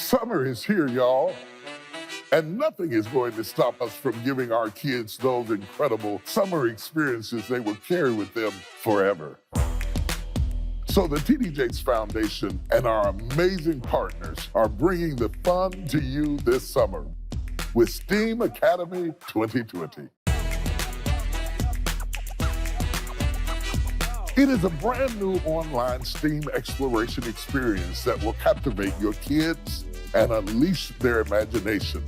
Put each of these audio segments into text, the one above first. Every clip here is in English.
Summer is here, y'all, and nothing is going to stop us from giving our kids those incredible summer experiences they will carry with them forever. So the TD Jakes Foundation and our amazing partners are bringing the fun to you this summer with STEAM Academy 2020. It is a brand new online STEAM exploration experience that will captivate your kids and unleash their imagination,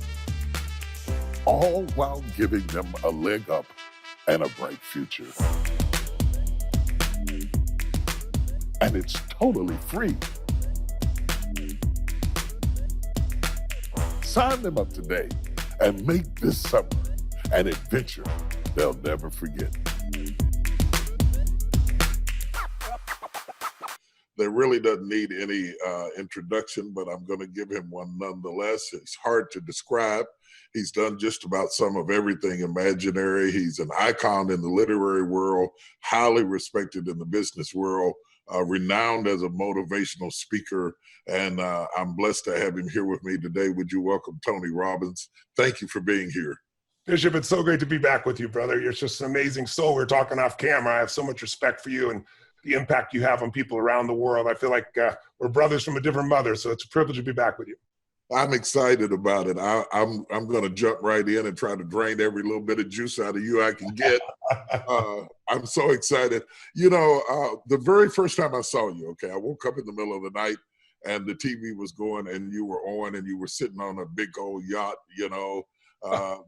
all while giving them a leg up and a bright future. And it's totally free. Sign them up today and make this summer an adventure they'll never forget. There really doesn't need any introduction, but I'm going to give him one nonetheless. It's hard to describe. He's done just about some of everything imaginary. He's an icon in the literary world, highly respected in the business world, renowned as a motivational speaker, and I'm blessed to have him here with me today. Would you welcome Tony Robbins? Thank you for being here. Bishop, it's so great to be back with you, brother. You're just an amazing soul. We're talking off camera. I have so much respect for you and the impact you have on people around the world. I feel like we're brothers from a different mother, so it's a privilege to be back with you. I'm excited about it. I'm going to jump right in and try to drain every little bit of juice out of you I can get. I'm so excited. You know, the very first time I saw you, okay, I woke up in the middle of the night and the TV was going and you were on and you were sitting on a big old yacht, you know,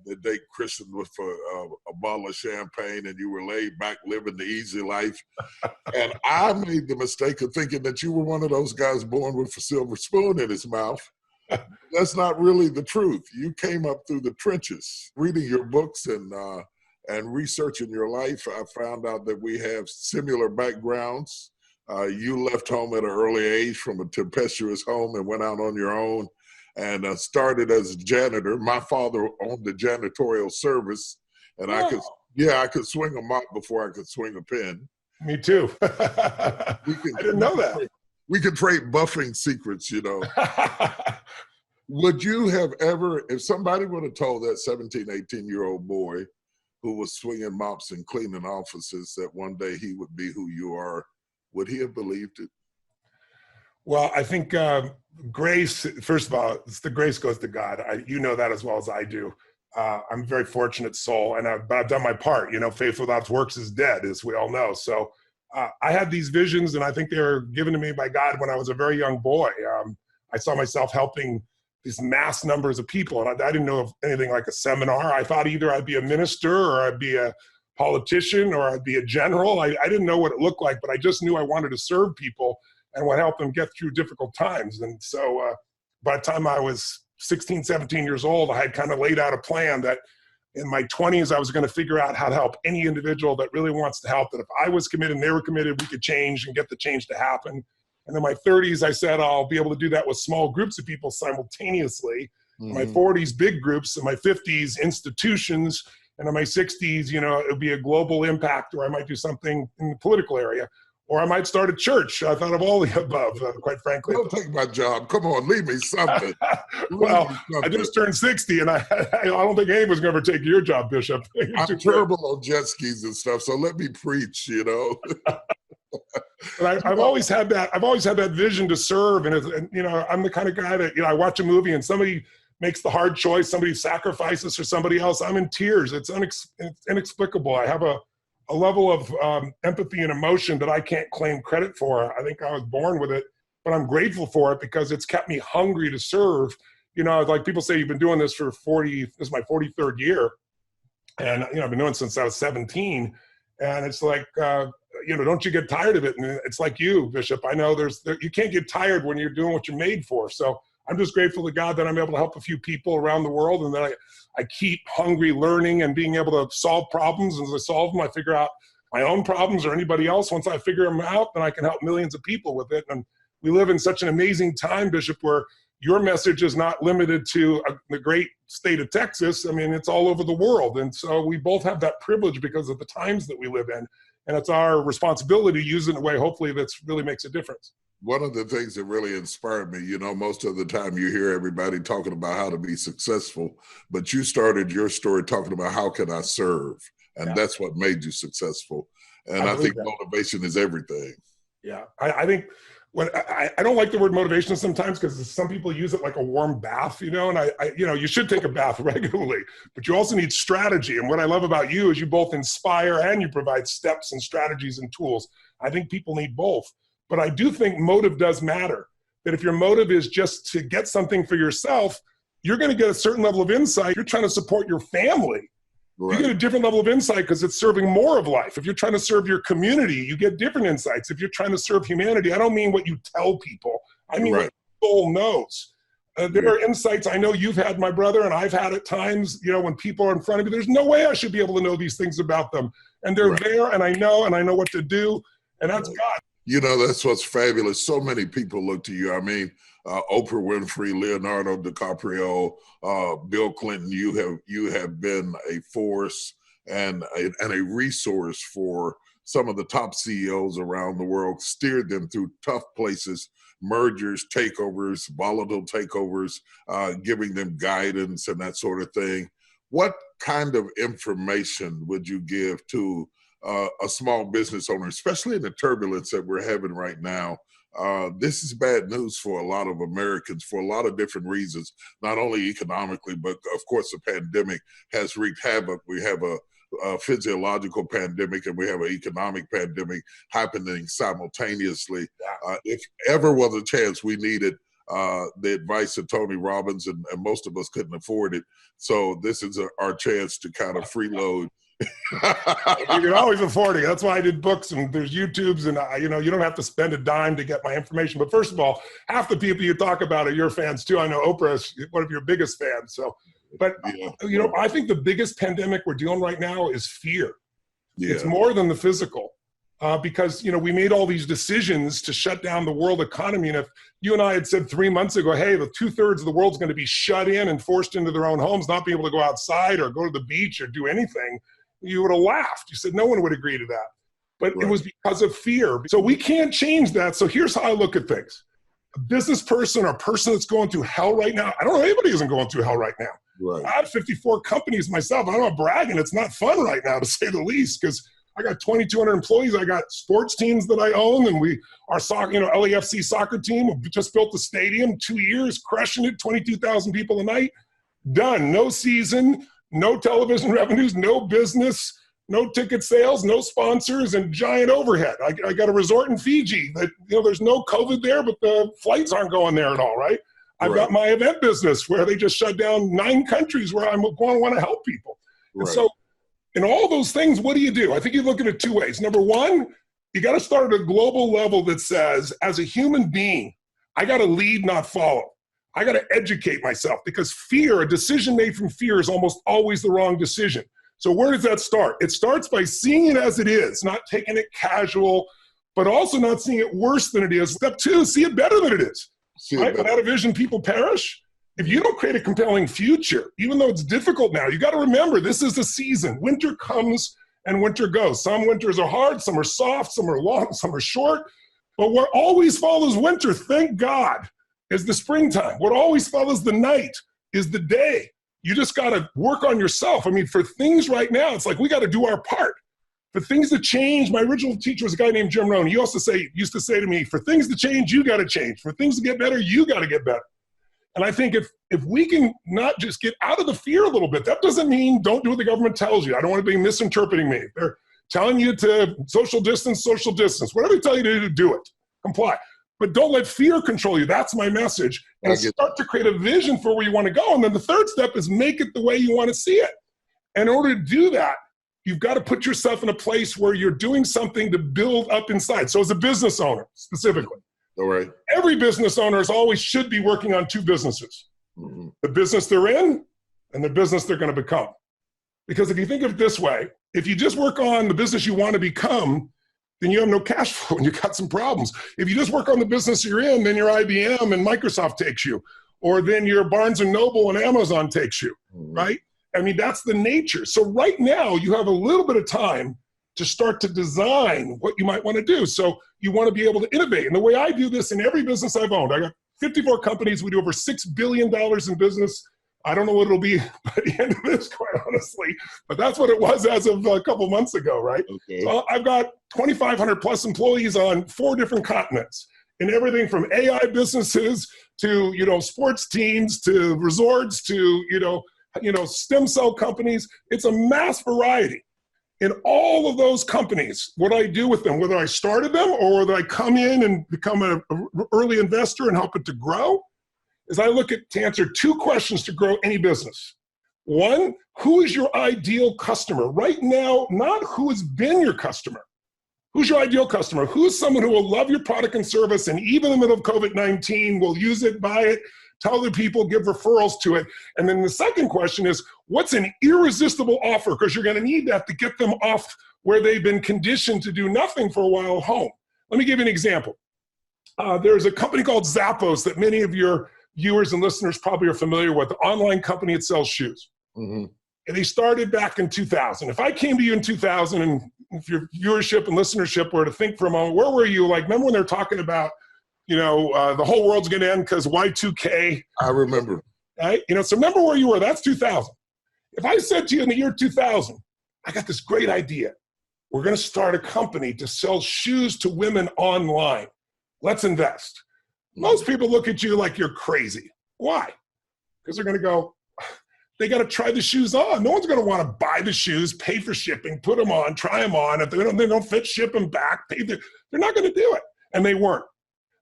the day christened with a bottle of champagne, and you were laid back living the easy life. And I made the mistake of thinking that you were one of those guys born with a silver spoon in his mouth. That's not really the truth. You came up through the trenches. Reading your books and researching your life, I found out that we have similar backgrounds. You left home at an early age from a tempestuous home and went out on your own and started as a janitor. My father owned the janitorial service, and I could swing a mop before I could swing a pen. Me too. I didn't know that. We could trade buffing secrets, you know. Would you have ever, if somebody would have told that 17, 18-year-old boy who was swinging mops and cleaning offices that one day he would be who you are, would he have believed it? Well, I think grace, first of all, the grace goes to God. You know that as well as I do. I'm a very fortunate soul, and I've done my part. You know, faith without works is dead, as we all know. So I had these visions, and I think they were given to me by God when I was a very young boy. I saw myself helping these mass numbers of people, and I didn't know of anything like a seminar. I thought either I'd be a minister or I'd be a politician or I'd be a general. I didn't know what it looked like, but I just knew I wanted to serve people and would help them get through difficult times. And so by the time I was 16, 17 years old, I had kind of laid out a plan that in my 20s, I was going to figure out how to help any individual that really wants to help, that if I was committed and they were committed, we could change and get the change to happen. And in my 30s, I said I'll be able to do that with small groups of people simultaneously. In my 40s, big groups. In my 50s, institutions. And in my 60s, you know, it would be a global impact, or I might do something in the political area. Or I might start a church. I thought of all the above, quite frankly. Don't take my job. Come on, leave me something. I just turned 60, and I don't think anyone's going to ever take your job, Bishop. I'm terrible on jet skis and stuff, so let me preach, you know. But I've always had that. I've always had that vision to serve, and you know, I'm the kind of guy that, you know, I watch a movie and somebody makes the hard choice, somebody sacrifices for somebody else. I'm in tears. It's inexplicable. I have a level of empathy and emotion that I can't claim credit for. I think I was born with it, but I'm grateful for it because it's kept me hungry to serve. You know, like people say, you've been doing this for this is my 43rd year. And, you know, I've been doing it since I was 17. And it's like, you know, don't you get tired of it? And it's like you, Bishop. I know you can't get tired when you're doing what you're made for. So I'm just grateful to God that I'm able to help a few people around the world, and that I keep hungry learning and being able to solve problems. And as I solve them, I figure out my own problems or anybody else. Once I figure them out, then I can help millions of people with it. And we live in such an amazing time, Bishop, where your message is not limited to the great state of Texas. I mean, it's all over the world. And so we both have that privilege because of the times that we live in. And it's our responsibility to use it in a way, hopefully, that really makes a difference. One of the things that really inspired me, you know, most of the time you hear everybody talking about how to be successful, but you started your story talking about how can I serve? And Yeah, that's what made you successful. I And I believe think that. motivation is everything. Yeah, I think when I don't like the word motivation sometimes because some people use it like a warm bath, you know, and you know, you should take a bath regularly, but you also need strategy. And what I love about you is you both inspire and you provide steps and strategies and tools. I think people need both, but I do think motive does matter. That if your motive is just to get something for yourself, you're going to get a certain level of insight. You're trying to support your family. You get Right, a different level of insight because it's serving more of life. If you're trying to serve your community, you get different insights. If you're trying to serve humanity, I don't mean what you tell people. I mean what right. your soul knows. There Yeah, are insights I know you've had, my brother, and I've had at times, you know, when people are in front of me, there's no way I should be able to know these things about them. And they're right, there, and I know what to do, and that's right. God. You know, that's what's fabulous. So many people look to you. I mean, Oprah Winfrey, Leonardo DiCaprio, Bill Clinton. You have been a force and a resource for some of the top CEOs around the world. Steered them through tough places, mergers, takeovers, volatile takeovers, giving them guidance and that sort of thing. What kind of information would you give to a small business owner, especially in the turbulence that we're having right now? This is bad news for a lot of Americans for a lot of different reasons, not only economically, but of course, the pandemic has wreaked havoc. We have a physiological pandemic and we have an economic pandemic happening simultaneously. If ever was a chance, we needed the advice of Tony Robbins, and most of us couldn't afford it. So this is our chance to kind of freeload. You can always afford it. That's why I did books and there's YouTubes and you know, you don't have to spend a dime to get my information. But first of all, half the people you talk about are your fans too. I know Oprah is one of your biggest fans. So, but Yeah, you know, I think the biggest pandemic we're dealing right now is fear. It's yeah, more than the physical. Because, you know, we made all these decisions to shut down the world economy. And if you and I had said 3 months ago, hey, the 2/3 of the world's going to be shut in and forced into their own homes, not be able to go outside or go to the beach or do anything, you would have laughed. You said no one would agree to that. But it right, was because of fear. So we can't change that. So here's how I look at things. A business person or a person that's going through hell right now, I don't know anybody who isn't going through hell right now. right, I have 54 companies myself. I'm not bragging. It's not fun right now, to say the least, because I got 2,200 employees. I got sports teams that I own, and our soccer, you know, LAFC soccer team. We just built the stadium, 2 years, crushing it, 22,000 people a night. Done. No season, no television revenues, no business, no ticket sales, no sponsors, and giant overhead. I got a resort in Fiji that, you know, there's no COVID there, but the flights aren't going there at all, right? I've right, got my event business where they just shut down 9 countries where I'm going to want to help people. And right. so in all those things, what do? I think you look at it 2 ways. Number one, you got to start at a global level that says, as a human being, I got to lead, not follow. I got to educate myself because fear, a decision made from fear is almost always the wrong decision. So where does that start? It starts by seeing it as it is, not taking it casual, but also not seeing it worse than it is. Step 2, see it better than it is. See Right? it better. Without a vision, people perish. If you don't create a compelling future, even though it's difficult now, you got to remember this is a season. Winter comes and winter goes. Some winters are hard, some are soft, some are long, some are short. But what always follows winter, thank God, is the springtime. What always follows the night is the day. You just got to work on yourself. I mean, for things right now, it's like we got to do our part. For things to change, my original teacher was a guy named Jim Rohn. He used to say to me, for things to change, you got to change. For things to get better, you got to get better. And I think if we can not just get out of the fear a little bit, that doesn't mean don't do what the government tells you. I don't want to be misinterpreting me. They're telling you to social distance. Whatever they tell you to do it. Comply. But don't let fear control you. That's my message. And start to create a vision for where you want to go. And then the third step is make it the way you want to see it. And in order to do that, you've got to put yourself in a place where you're doing something to build up inside. So as a business owner, specifically, All right. every business owner always should be working on 2 businesses. Mm-hmm. The business they're in and the business they're going to become. Because if you think of it this way, if you just work on the business you want to become, then you have no cash flow and you got some problems. If you just work on the business you're in, then your IBM and Microsoft takes you, or then your Barnes and Noble and Amazon takes you, right? I mean, that's the nature. So right now you have a little bit of time to start to design what you might want to do. So you want to be able to innovate. And the way I do this in every business I've owned, I got 54 companies. We do over $6 billion in business. I don't know what it'll be by the end of this, quite honestly, but that's what it was as of a couple months ago, right? Okay. So I've got 2,500 plus employees on 4 different continents, and everything from AI businesses to, sports teams, to resorts, to, stem cell companies. It's a mass variety. In all of those companies, what I do with them, whether I started them or whether I come in and become an early investor and help it to grow, is I look to answer 2 questions to grow any business. One, who is your ideal customer? Right now, not who has been your customer. Who's your ideal customer? Who's someone who will love your product and service, and even in the middle of COVID-19 will use it, buy it, tell other people, give referrals to it? And then the second question is, what's an irresistible offer? Because you're going to need that to get them off where they've been conditioned to do nothing for a while at home. Let me give you an example. There's a company called Zappos that many of your viewers and listeners probably are familiar with, the online company that sells shoes. Mm-hmm. And they started back in 2000. If I came to you in 2000, and if your viewership and listenership were to think for a moment, where were you? Like, remember when they're talking about, the whole world's going to end because Y2K? I remember. Right? So remember where you were. That's 2000. If I said to you in the year 2000, I got this great idea. We're going to start a company to sell shoes to women online. Let's invest. Most people look at you like you're crazy. Why? Because they're going to go, they got to try the shoes on. No one's going to want to buy the shoes, pay for shipping, put them on, try them on. If they don't fit, ship them back. They're not going to do it. And they weren't.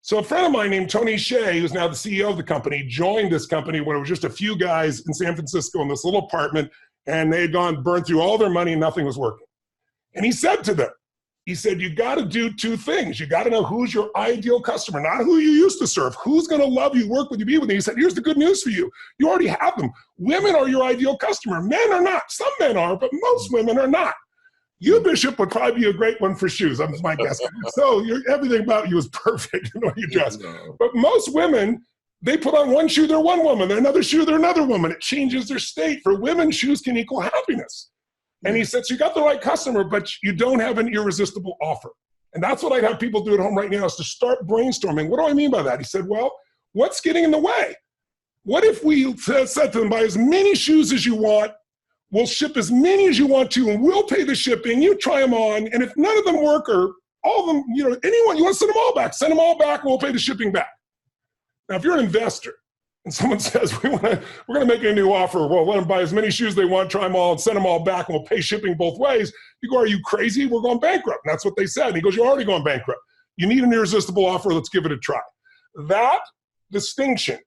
So a friend of mine named Tony Hsieh, who's now the CEO of the company, joined this company when it was just a few guys in San Francisco in this little apartment, and they had burned through all their money and nothing was working. And he said to them, he said, you got to do 2 things. You got to know who's your ideal customer, not who you used to serve. Who's going to love you, work with you, be with you. He said, here's the good news for you. You already have them. Women are your ideal customer. Men are not. Some men are, but most women are not. You, Bishop, would probably be a great one for shoes. That's my guess. So everything about you is perfect. You dress. But most women, they put on one shoe, they're one woman. They're another shoe, they're another woman. It changes their state. For women, shoes can equal happiness. And he said, so you got the right customer, but you don't have an irresistible offer. And that's what I'd have people do at home right now, is to start brainstorming. What do I mean by that? He said, well, what's getting in the way? What if we said to them, buy as many shoes as you want, we'll ship as many as you want to, and we'll pay the shipping, you try them on, and if none of them work, or all of them, anyone, you want to send them all back, and we'll pay the shipping back. Now, if you're an investor, and someone says, we're going to make a new offer, well, let them buy as many shoes they want, try them all, and send them all back, and we'll pay shipping both ways. You go, are you crazy? We're going bankrupt. And that's what they said. And he goes, you're already going bankrupt. You need an irresistible offer. Let's give it a try. That distinction,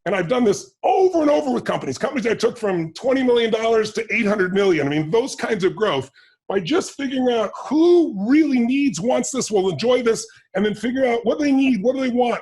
and I've done this over and over with companies I took from $20 million to $800 million. I mean, those kinds of growth, by just figuring out who really wants this, will enjoy this, and then figure out what they need, what do they want,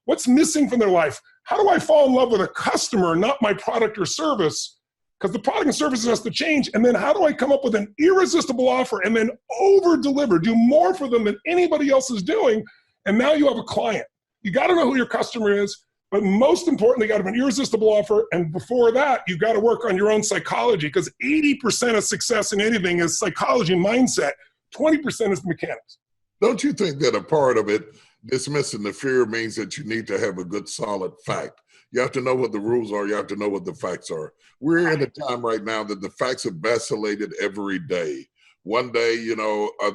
what's missing from their life. How do I fall in love with a customer, not my product or service? Because the product and service has to change. And then how do I come up with an irresistible offer and then over-deliver, do more for them than anybody else is doing? And now you have a client. You got to know who your customer is, but most importantly, you got to have an irresistible offer. And before that, you got to work on your own psychology, because 80% of success in anything is psychology and mindset. 20% is mechanics. Don't you think that a part of it, dismissing the fear, means that you need to have a good, solid fact? You have to know what the rules are. You have to know what the facts are. We're in a time right now that the facts have vacillated every day. One day,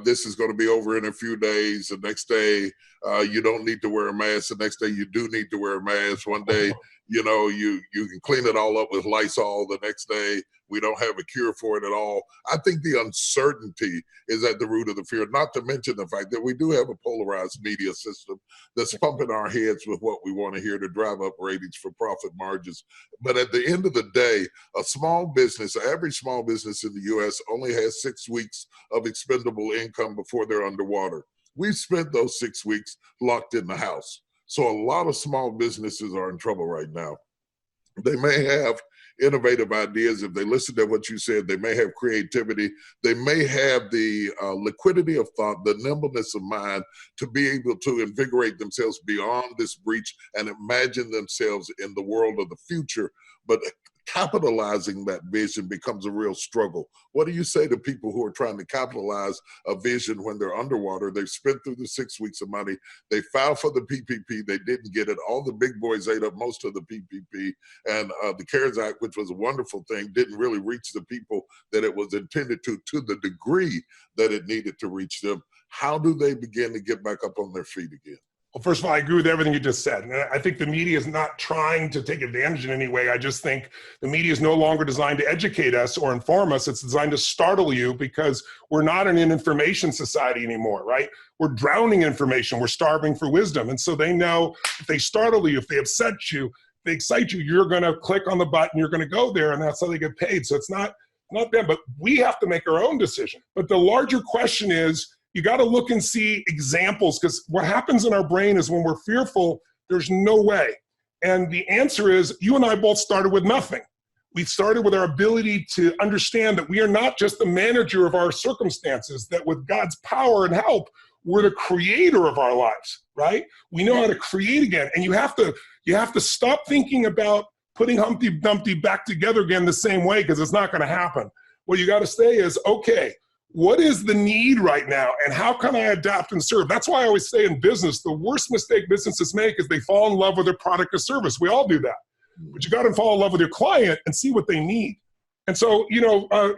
this is going to be over in a few days. The next day, you don't need to wear a mask. The next day, you do need to wear a mask. One day, you can clean it all up with Lysol. The next day, we don't have a cure for it at all. I think the uncertainty is at the root of the fear, not to mention the fact that we do have a polarized media system that's pumping our heads with what we want to hear to drive up ratings for profit margins. But at the end of the day, an average small business in the U.S. only has 6 weeks of expendable income before they're underwater. We've spent those 6 weeks locked in the house. So a lot of small businesses are in trouble right now. They may have innovative ideas. If they listen to what you said, they may have creativity. They may have the liquidity of thought, the nimbleness of mind to be able to invigorate themselves beyond this breach and imagine themselves in the world of the future. But capitalizing that vision becomes a real struggle. What do you say to people who are trying to capitalize a vision when they're underwater? They've spent through the 6 weeks of money. They filed for the PPP. They didn't get it. All the big boys ate up most of the PPP. And the CARES Act, which was a wonderful thing, didn't really reach the people that it was intended to the degree that it needed to reach them. How do they begin to get back up on their feet again? Well, first of all, I agree with everything you just said. And I think the media is not trying to take advantage in any way. I just think the media is no longer designed to educate us or inform us. It's designed to startle you, because we're not in an information society anymore, right? We're drowning in information. We're starving for wisdom. And so they know if they startle you, if they upset you, if they excite you, you're going to click on the button, you're going to go there, and that's how they get paid. So it's not them, but we have to make our own decision. But the larger question is, you got to look and see examples, because what happens in our brain is when we're fearful, there's no way. And the answer is, you and I both started with nothing. We started with our ability to understand that we are not just the manager of our circumstances, that with God's power and help, we're the creator of our lives, right? We know how to create again. And you have to stop thinking about putting Humpty Dumpty back together again the same way, because it's not going to happen. What you got to say is, okay, what is the need right now, and how can I adapt and serve? That's why I always say in business, the worst mistake businesses make is they fall in love with their product or service. We all do that. But you got to fall in love with your client and see what they need. And so,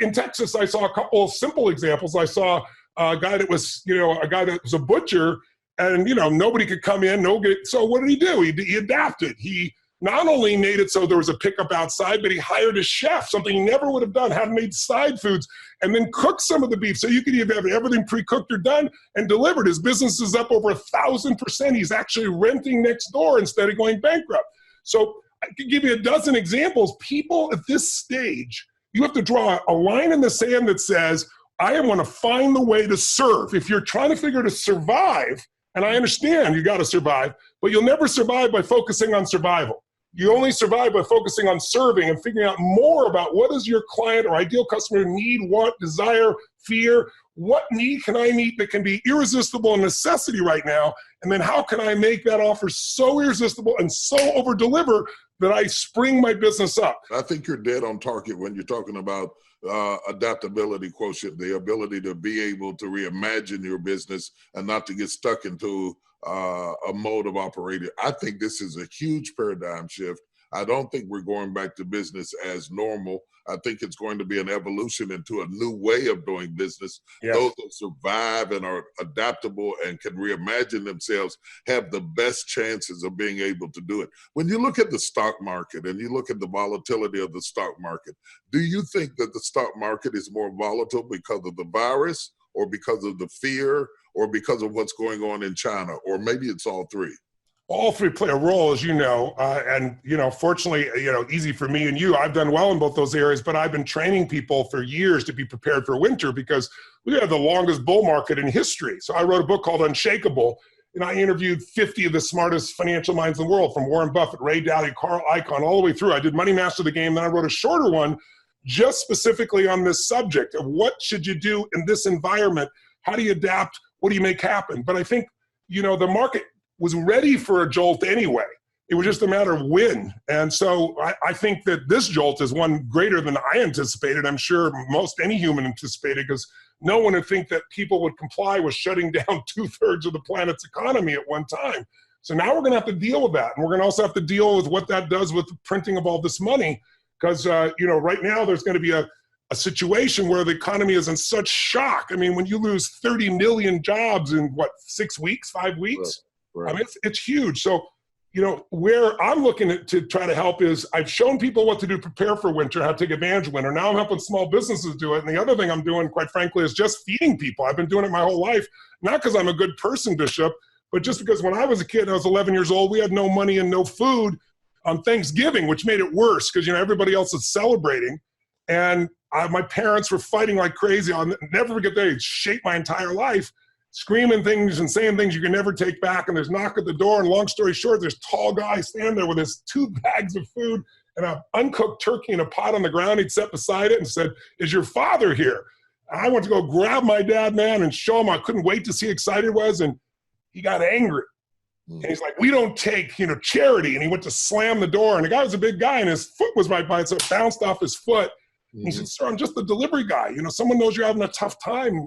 in Texas, I saw a couple of simple examples. I saw a guy that was, a butcher, and, nobody could come in. So what did he do? He adapted. He not only made it so there was a pickup outside, but he hired a chef, something he never would have done, had made side foods, and then cooked some of the beef. So you could either have everything pre-cooked or done and delivered. His business is up over 1,000%. He's actually renting next door instead of going bankrupt. So I could give you a dozen examples. People at this stage, you have to draw a line in the sand that says, I want to find the way to serve. If you're trying to figure to survive, and I understand you got to survive, but you'll never survive by focusing on survival. You only survive by focusing on serving and figuring out more about what does your client or ideal customer need, want, desire, fear. What need can I meet that can be irresistible and necessity right now? And then how can I make that offer so irresistible and so over-deliver that I spring my business up? I think you're dead on target when you're talking about adaptability quotient, the ability to be able to reimagine your business and not to get stuck into a mode of operating. I think this is a huge paradigm shift. I don't think we're going back to business as normal. I think it's going to be an evolution into a new way of doing business. Yes. Those that survive and are adaptable and can reimagine themselves have the best chances of being able to do it. When you look at the stock market and you look at the volatility of the stock market, do you think that the stock market is more volatile because of the virus, or because of the fear, or because of what's going on in China, or maybe it's all three? All three play a role, as you know, and fortunately, easy for me and you. I've done well in both those areas, but I've been training people for years to be prepared for winter, because we have the longest bull market in history. So I wrote a book called Unshakable, and I interviewed 50 of the smartest financial minds in the world, from Warren Buffett, Ray Dalio, Carl Icahn, all the way through. I did Money Master the Game, then I wrote a shorter one just specifically on this subject of what should you do in this environment? How do you adapt? What do you make happen? But I think, the market was ready for a jolt anyway. It was just a matter of when. And so I think that this jolt is one greater than I anticipated. I'm sure most any human anticipated, because no one would think that people would comply with shutting down 2/3 of the planet's economy at one time. So now we're going to have to deal with that. And we're going to also have to deal with what that does with the printing of all this money. Because, right now there's going to be a situation where the economy is in such shock. I mean, when you lose 30 million jobs in 6 weeks, 5 weeks, right. I mean, it's huge. So, where I'm looking to try to help is, I've shown people what to do to prepare for winter, how to take advantage of winter. Now I'm helping small businesses do it. And the other thing I'm doing, quite frankly, is just feeding people. I've been doing it my whole life, not because I'm a good person, Bishop, but just because when I was a kid, I was 11 years old, we had no money and no food on Thanksgiving, which made it worse because, everybody else is celebrating. And my parents were fighting like crazy. I'll never forget that. It shaped my entire life, screaming things and saying things you can never take back. And there's a knock at the door. And long story short, there's a tall guy standing there with his 2 bags of food and an uncooked turkey in a pot on the ground. He'd set beside it and said, "Is your father here?" And I went to go grab my dad, man, and show him I couldn't wait to see how excited he was. And he got angry. Mm. And he's like, we don't take, charity. And he went to slam the door, and the guy was a big guy, and his foot was right by it, so it bounced off his foot. Mm-hmm. He said, sir, I'm just the delivery guy. Someone knows you're having a tough time.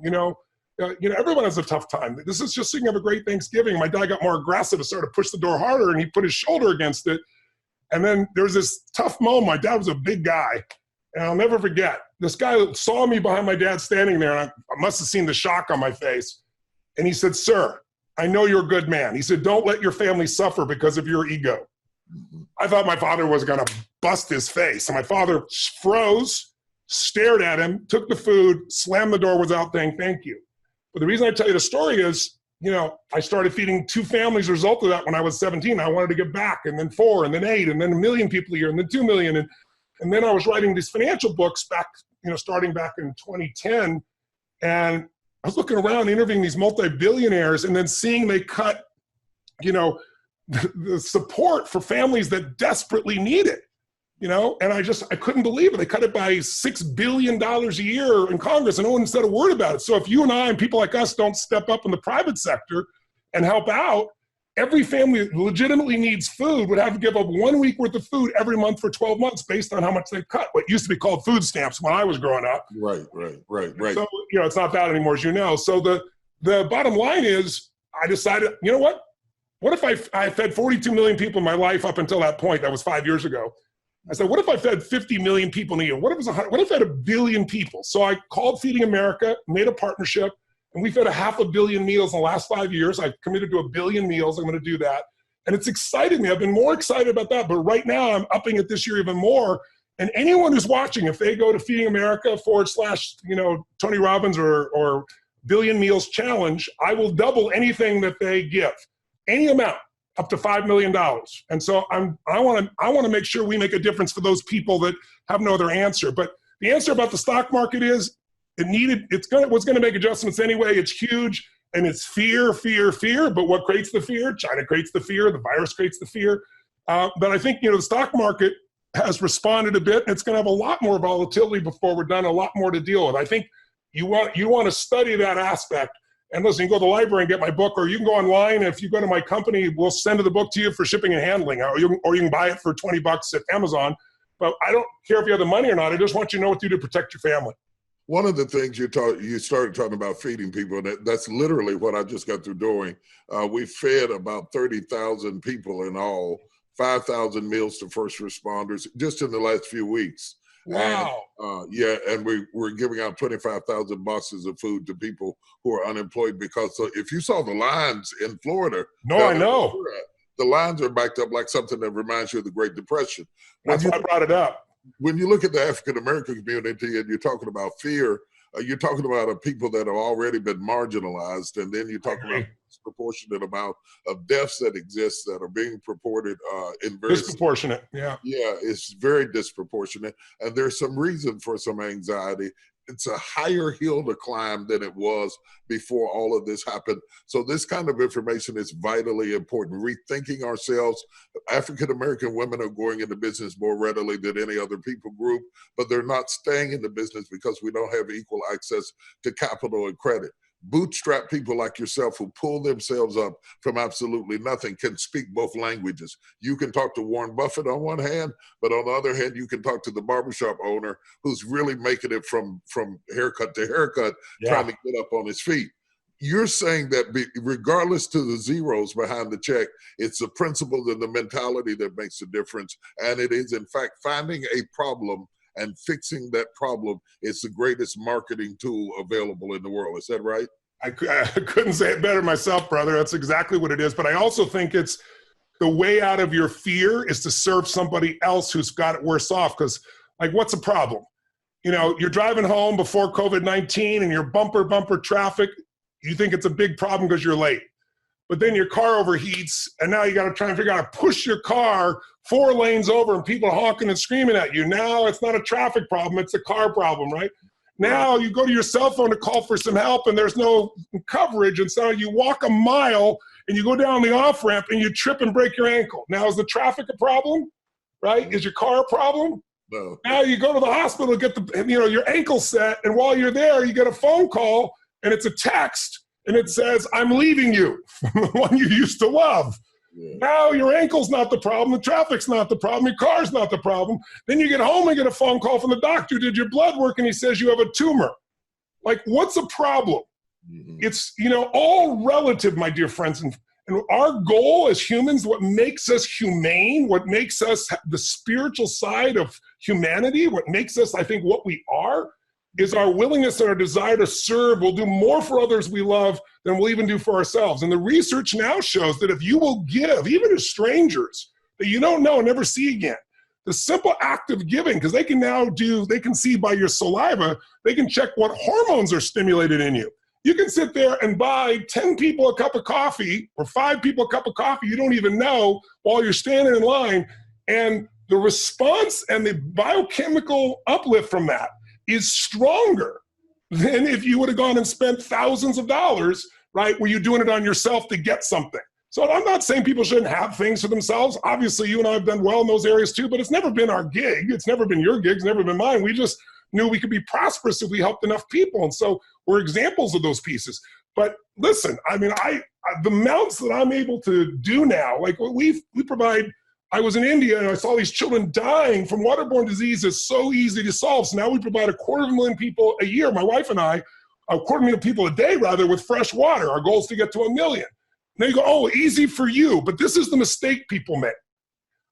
Everyone has a tough time. This is just so you can have a great Thanksgiving. My dad got more aggressive and started to push the door harder, and he put his shoulder against it. And then there was this tough moment. My dad was a big guy, and I'll never forget. This guy saw me behind my dad standing there, and I must have seen the shock on my face. And he said, sir, I know you're a good man. He said, don't let your family suffer because of your ego. Mm-hmm. I thought my father was going to bust his face. And my father froze, stared at him, took the food, slammed the door without saying thank you. But the reason I tell you the story is, I started feeding 2 families as a result of that when I was 17. I wanted to give back, and then 4, and then 8, and then 1 million people a year, and then 2 million. And then I was writing these financial books back, starting back in 2010. And I was looking around interviewing these multi-billionaires and then seeing they cut, the support for families that desperately need it, and I couldn't believe it. They cut it by $6 billion a year in Congress, and no one said a word about it. So if you and I and people like us don't step up in the private sector and help out, every family that legitimately needs food would have to give up 1 week worth of food every month for 12 months based on how much they cut. What used to be called food stamps when I was growing up. Right. So, it's not that anymore, as you know. So the bottom line is I decided, you know what? What if I fed 42 million people in my life up until that point? That was 5 years ago. I said, what if I fed 50 million people in a year? What if I fed 1 billion people? So I called Feeding America, made a partnership, and we fed 500 million meals in the last 5 years. I've committed to 1 billion meals. I'm going to do that. And it's excited me. I've been more excited about that. But right now I'm upping it this year even more. And anyone who's watching, if they go to Feeding America / Tony Robbins or Billion Meals Challenge, I will double anything that they give, any amount, up to $5 million. And so I want to make sure we make a difference for those people that have no other answer. But the answer about the stock market is was going to make adjustments anyway. It's huge, and it's fear. But what creates the fear? China creates the fear. The virus creates the fear. But I think the stock market has responded a bit. And it's going to have a lot more volatility before we're done. A lot more to deal with. I think you want to study that aspect. And listen, you can go to the library and get my book, or you can go online. If you go to my company, we'll send the book to you for shipping and handling, or you can buy it for $20 at Amazon. But I don't care if you have the money or not. I just want you to know what to do to protect your family. One of the things you started talking about feeding people, and that's literally what I just got through doing. We fed about 30,000 people in all, 5,000 meals to first responders just in the last few weeks. Wow. And we're giving out 25,000 boxes of food to people who are unemployed because if you saw the lines in Florida. No, I know. The lines are backed up like something that reminds you of the Great Depression. That's why I brought it up. When you look at the African-American community and you're talking about fear, you're talking about people that have already been marginalized, and then you're talking about a disproportionate amount of deaths that exist that are being reported in very disproportionate. Yeah, it's very disproportionate, and there's some reason for some anxiety. It's a higher hill to climb than it was before all of this happened. So this kind of information is vitally important. Rethinking ourselves. African-American women are going into business more readily than any other people group, but they're not staying in the business because we don't have equal access to capital and credit. Bootstrap people like yourself who pull themselves up from absolutely nothing can speak both languages. You can talk to Warren Buffett on one hand, but on the other hand, you can talk to the barbershop owner who's really making it from haircut to haircut, trying to get up on his feet. You're saying that regardless to the zeros behind the check, it's the principles and the mentality that makes the difference. And it is, in fact, finding a problem and fixing that problem is the greatest marketing tool available in the world. Is that right? I couldn't say it better myself, brother. That's exactly what it is. But I also think it's the way out of your fear is to serve somebody else who's got it worse off. Because, what's a problem? You're driving home before COVID-19 and you're bumper traffic. You think it's a big problem because you're late. But then your car overheats, and now you got to try and figure out how to push your car 4 lanes over, and people are honking and screaming at you. Now it's not a traffic problem, it's a car problem, right? Now you go to your cell phone to call for some help, and there's no coverage, and so you walk a mile, and you go down the off-ramp, and you trip and break your ankle. Now is the traffic a problem, right? Is your car a problem? No. Now you go to the hospital to get your ankle set, and while you're there, you get a phone call, and it's a text, and it says, "I'm leaving you," the one you used to love. Yeah. Now your ankle's not the problem, the traffic's not the problem, your car's not the problem. Then you get home and get a phone call from the doctor who did your blood work and he says you have a tumor. Like, what's a problem? Mm-hmm. It's, all relative, my dear friends. And our goal as humans, what makes us humane, what makes us the spiritual side of humanity, what makes us, I think, what we are, is our willingness and our desire to serve. We'll do more for others we love than we'll even do for ourselves. And the research now shows that if you will give, even to strangers that you don't know and never see again, the simple act of giving, because they can see by your saliva, they can check what hormones are stimulated in you. You can sit there and buy 10 people a cup of coffee or 5 people a cup of coffee you don't even know while you're standing in line. And the response and the biochemical uplift from that is stronger than if you would have gone and spent thousands of dollars, right, where you're doing it on yourself to get something. So I'm not saying people shouldn't have things for themselves. Obviously, you and I have done well in those areas too, but it's never been our gig. It's never been your gig. It's never been mine. We just knew we could be prosperous if we helped enough people. And so we're examples of those pieces. But listen, I mean, the amounts that I'm able to do now, like we provide, I was in India and I saw these children dying from waterborne diseases so easy to solve. So now we provide 250,000 people a year, my wife and I, 250,000 people a day rather, with fresh water. Our goal is to get to 1 million. And they go, oh, easy for you. But this is the mistake people make.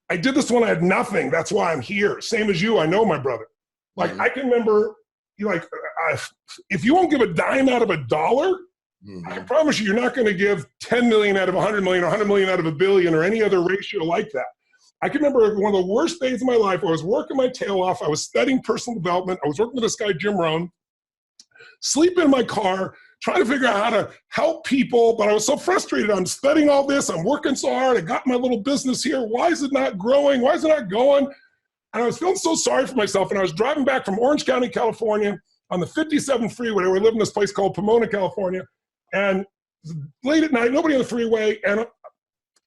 I did this when I had nothing. That's why I'm here. Same as you, I know, my brother. Like, I can remember, if you won't give a dime out of $1, I can promise you, you're not going to give 10 million out of 100 million or 100 million out of $1 billion or any other ratio like that. I can remember one of the worst days of my life. I was working my tail off. I was studying personal development. I was working with this guy, Jim Rohn, sleeping in my car, trying to figure out how to help people. But I was so frustrated. I'm studying all this. I'm working so hard. I got my little business here. Why is it not growing? Why is it not going? And I was feeling so sorry for myself. And I was driving back from Orange County, California on the 57 freeway. We live in this place called Pomona, California. And late at night, nobody on the freeway, and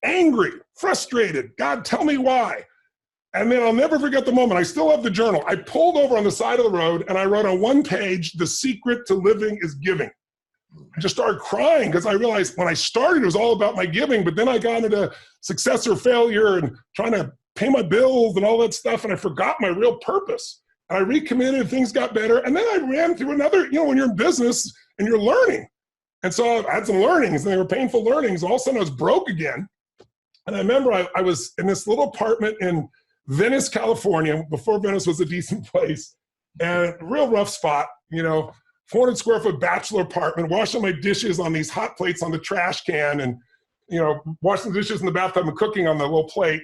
angry, frustrated. God, tell me why. And then I'll never forget the moment. I still have the journal. I pulled over on the side of the road and I wrote on one page, "The secret to living is giving." I just started crying because I realized when I started, it was all about my giving, but then I got into success or failure and trying to pay my bills and all that stuff, and I forgot my real purpose. And I recommitted, things got better, and then I ran through another, when you're in business and you're learning. And so I had some learnings, and they were painful learnings. All of a sudden, I was broke again. And I remember I was in this little apartment in Venice, California, before Venice was a decent place, and a real rough spot, 400 square foot bachelor apartment, washing my dishes on these hot plates on the trash can, and, washing the dishes in the bathtub and cooking on the little plate.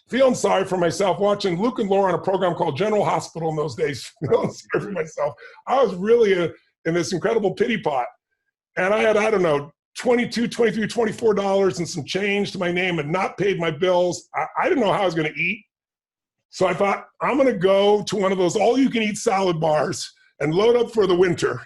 Feeling sorry for myself, watching Luke and Laura on a program called General Hospital in those days, feeling sorry for myself. I was really in this incredible pity pot. And I had, $22, $23, $24 and some change to my name and not paid my bills. I didn't know how I was going to eat. So I thought, I'm going to go to one of those all-you-can-eat salad bars and load up for the winter.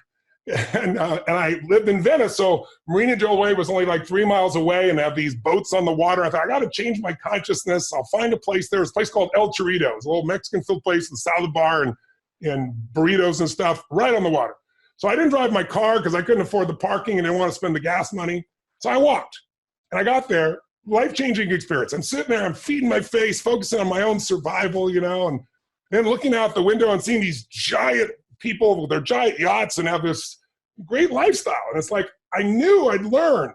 And I lived in Venice, so Marina del Rey was only like 3 miles away, and they have these boats on the water. I thought, I got to change my consciousness. I'll find a place there. There's a place called El Chorrito. It's a little Mexican-filled place, the salad bar and burritos and stuff right on the water. So I didn't drive my car because I couldn't afford the parking and didn't want to spend the gas money. So I walked, and I got there. Life-changing experience. I'm sitting there, I'm feeding my face, focusing on my own survival, and then looking out the window and seeing these giant people with their giant yachts and have this great lifestyle. And it's like, I knew I'd learned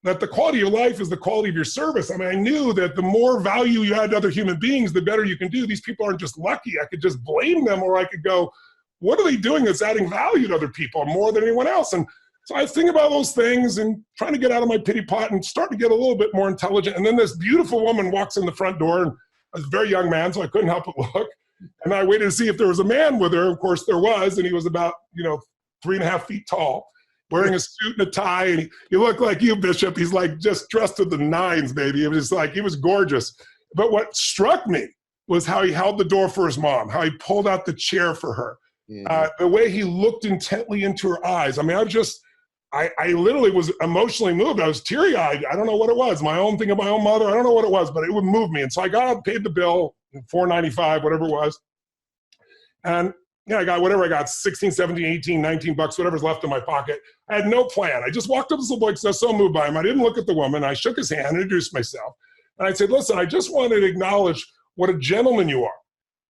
that the quality of your life is the quality of your service. I mean, I knew that the more value you add to other human beings, the better you can do. These people aren't just lucky. I could just blame them, or I could go, what are they doing that's adding value to other people more than anyone else? And so I was thinking about those things and trying to get out of my pity pot and starting to get a little bit more intelligent. And then this beautiful woman walks in the front door, and I was a very young man, so I couldn't help but look. And I waited to see if there was a man with her. Of course there was, and he was about, 3.5 feet tall, wearing a suit and a tie. And he looked like you, Bishop. He's like just dressed to the nines, baby. It was just like, he was gorgeous. But what struck me was how he held the door for his mom, how he pulled out the chair for her, the way he looked intently into her eyes. I mean, I literally was emotionally moved. I was teary-eyed. I don't know what it was. My own thing of my own mother. I don't know what it was, but it would move me. And so I got up, paid the bill, $4.95, whatever it was. And Yeah, I got whatever I got, 16, 17, 18, 19 bucks, whatever's left in my pocket. I had no plan. I just walked up to this little boy because I was so moved by him. I didn't look at the woman. I shook his hand, introduced myself. And I said, listen, I just wanted to acknowledge what a gentleman you are.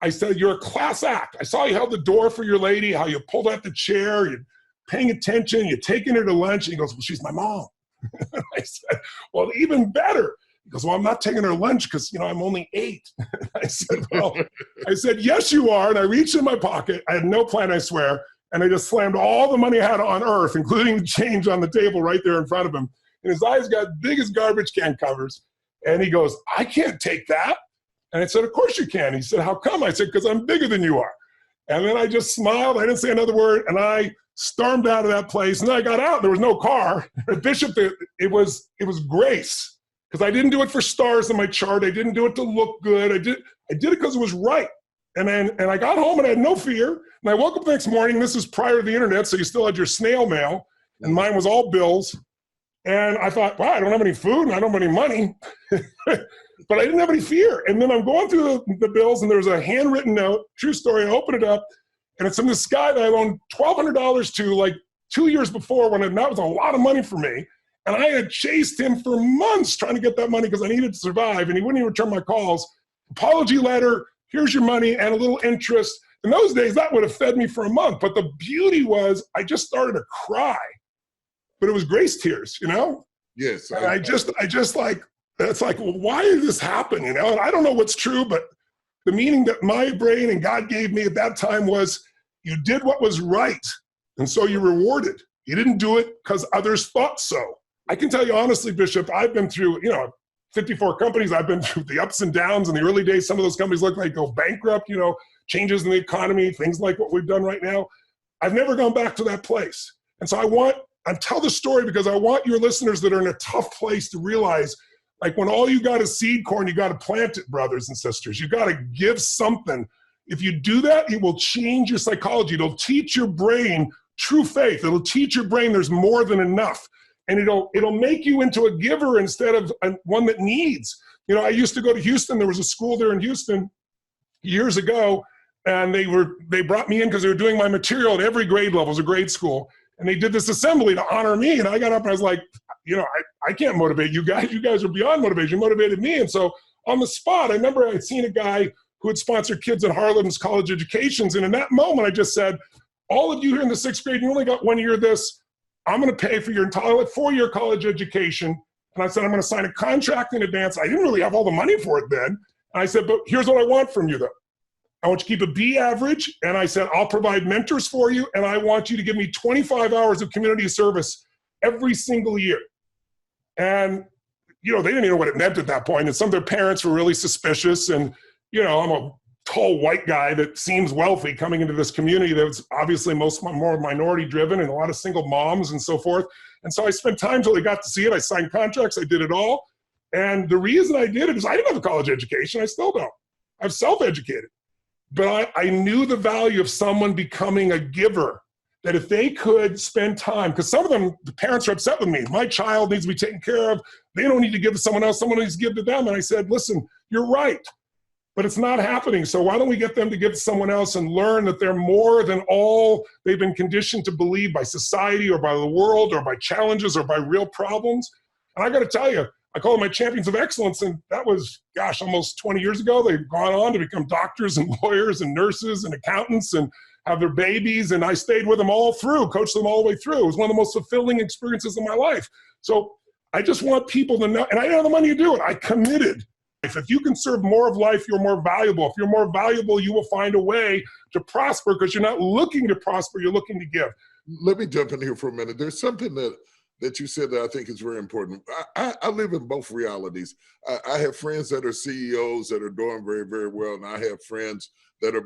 I said, you're a class act. I saw you held the door for your lady, how you pulled out the chair, you're paying attention, you're taking her to lunch. And he goes, well, she's my mom. I said, well, even better. He goes, well, I'm not taking her lunch because, I'm only 8. I said, well, yes, you are. And I reached in my pocket. I had no plan, I swear. And I just slammed all the money I had on earth, including the change on the table right there in front of him. And his eyes got big as garbage can covers. And he goes, I can't take that. And I said, of course you can. He said, how come? I said, because I'm bigger than you are. And then I just smiled. I didn't say another word. And I stormed out of that place. And then I got out. There was no car. Bishop, it was grace. Because I didn't do it for stars in my chart. I didn't do it to look good. I did it because it was right. And I got home and I had no fear. And I woke up the next morning. This is prior to the internet, so you still had your snail mail. And mine was all bills. And I thought, wow, I don't have any food and I don't have any money. But I didn't have any fear. And then I'm going through the bills and there's a handwritten note, true story. I open it up and it's from this guy that I loaned $1,200 to like 2 years before when that was a lot of money for me. And I had chased him for months trying to get that money because I needed to survive. And he wouldn't even return my calls. Apology letter, here's your money and a little interest. In those days, that would have fed me for a month. But the beauty was I just started to cry. But it was grace tears, Yes. And I just like, it's like, well, why did this happen? And I don't know what's true, but the meaning that my brain and God gave me at that time was you did what was right. And so you're rewarded. You didn't do it because others thought so. I can tell you honestly, Bishop, I've been through, 54 companies. I've been through the ups and downs. In the early days, some of those companies look like go bankrupt, changes in the economy, things like what we've done right now. I've never gone back to that place. And so I tell the story because I want your listeners that are in a tough place to realize, like when all you got is seed corn, you got to plant it, brothers and sisters. You got to give something. If you do that, it will change your psychology. It'll teach your brain true faith. It'll teach your brain there's more than enough. And it'll make you into a giver instead of one that needs. I used to go to Houston. There was a school there in Houston years ago, and they brought me in because they were doing my material at every grade level. It was a grade school. And they did this assembly to honor me. And I got up and I was like, I can't motivate you guys. You guys are beyond motivation. You motivated me. And so on the spot, I remember I had seen a guy who had sponsored kids in Harlem's college educations. And in that moment, I just said, all of you here in the 6th grade, you only got 1 year of this. I'm going to pay for your entire 4-year college education. And I said, I'm going to sign a contract in advance. I didn't really have all the money for it then. And I said, but here's what I want from you, though. I want you to keep a B average. And I said, I'll provide mentors for you. And I want you to give me 25 hours of community service every single year. And, they didn't even know what it meant at that point. And some of their parents were really suspicious. And, I'm a tall white guy that seems wealthy coming into this community that's obviously more minority driven and a lot of single moms and so forth. And so I spent time till they got to see it. I signed contracts. I did it all. And the reason I did it is I didn't have a college education. I still don't. I've self-educated. But I knew the value of someone becoming a giver, that if they could spend time, because some of them, the parents are upset with me. My child needs to be taken care of. They don't need to give to someone else. Someone needs to give to them. And I said, listen, you're right, but it's not happening. So why don't we get them to give to someone else and learn that they're more than all they've been conditioned to believe by society or by the world or by challenges or by real problems. And I got to tell you, I call them my champions of excellence. And that was, almost 20 years ago. They've gone on to become doctors and lawyers and nurses and accountants and have their babies. And I stayed with them all through, coached them all the way through. It was one of the most fulfilling experiences of my life. So I just want people to know, and I didn't have the money to do it. I committed. If you can serve more of life, you're more valuable. If you're more valuable, you will find a way to prosper because you're not looking to prosper, you're looking to give. Let me jump in here for a minute. There's something that you said that I think is very important. I live in both realities. I have friends that are CEOs that are doing very, very well, and I have friends that are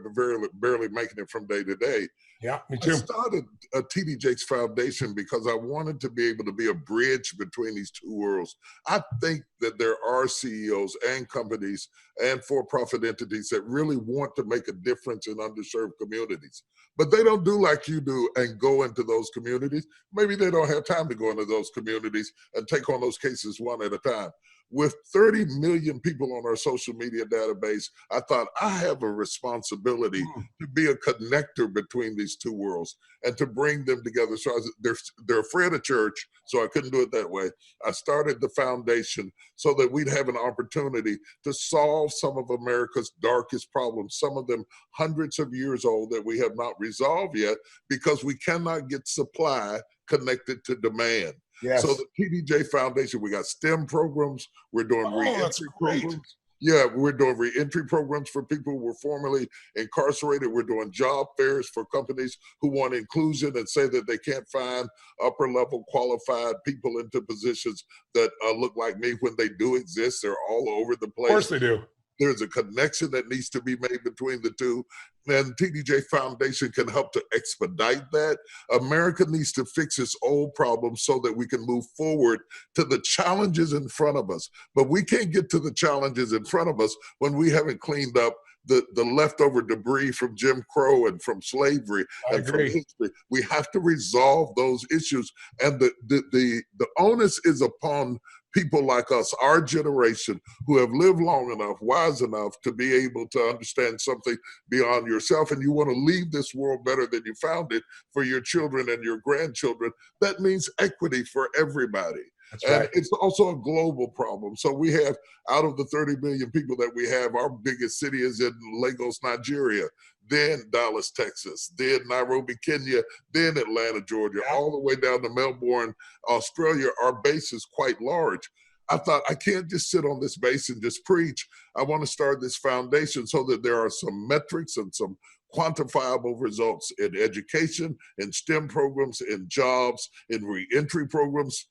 barely making it from day to day. Yeah, me too. I started a TD Jakes Foundation because I wanted to be able to be a bridge between these two worlds. I think that there are CEOs and companies and for-profit entities that really want to make a difference in underserved communities, but they don't do like you do and go into those communities. Maybe they don't have time to go into those communities and take on those cases one at a time. With 30 million people on our social media database, I thought I have a responsibility to be a connector between these two worlds and to bring them together. So they're afraid of church, so I couldn't do it that way. I started the foundation so that we'd have an opportunity to solve some of America's darkest problems, some of them hundreds of years old that we have not resolved yet because we cannot get supply connected to demand. Yes. So the TDJ Foundation, we got STEM programs, we're doing reentry programs. Yeah, we're doing reentry programs for people who were formerly incarcerated. We're doing job fairs for companies who want inclusion and say that they can't find upper level qualified people into positions that look like me when they do exist. They're all over the place. Of course they do. There's a connection that needs to be made between the two. And TDJ Foundation can help to expedite that. America needs to fix its old problems so that we can move forward to the challenges in front of us. But we can't get to the challenges in front of us when we haven't cleaned up the leftover debris from Jim Crow and from slavery and from history. We have to resolve those issues. And the onus is upon people like us, our generation, who have lived long enough, wise enough to be able to understand something beyond yourself, and you want to leave this world better than you found it for your children and your grandchildren. That means equity for everybody. That's right. And it's also a global problem. So we have, out of the 30 million people that we have, our biggest city is in Lagos, Nigeria, then Dallas, Texas, then Nairobi, Kenya, then Atlanta, Georgia, all the way down to Melbourne, Australia. Our base is quite large. I thought, I can't just sit on this base and just preach. I want to start this foundation so that there are some metrics and some quantifiable results in education, in STEM programs, in jobs, in reentry programs.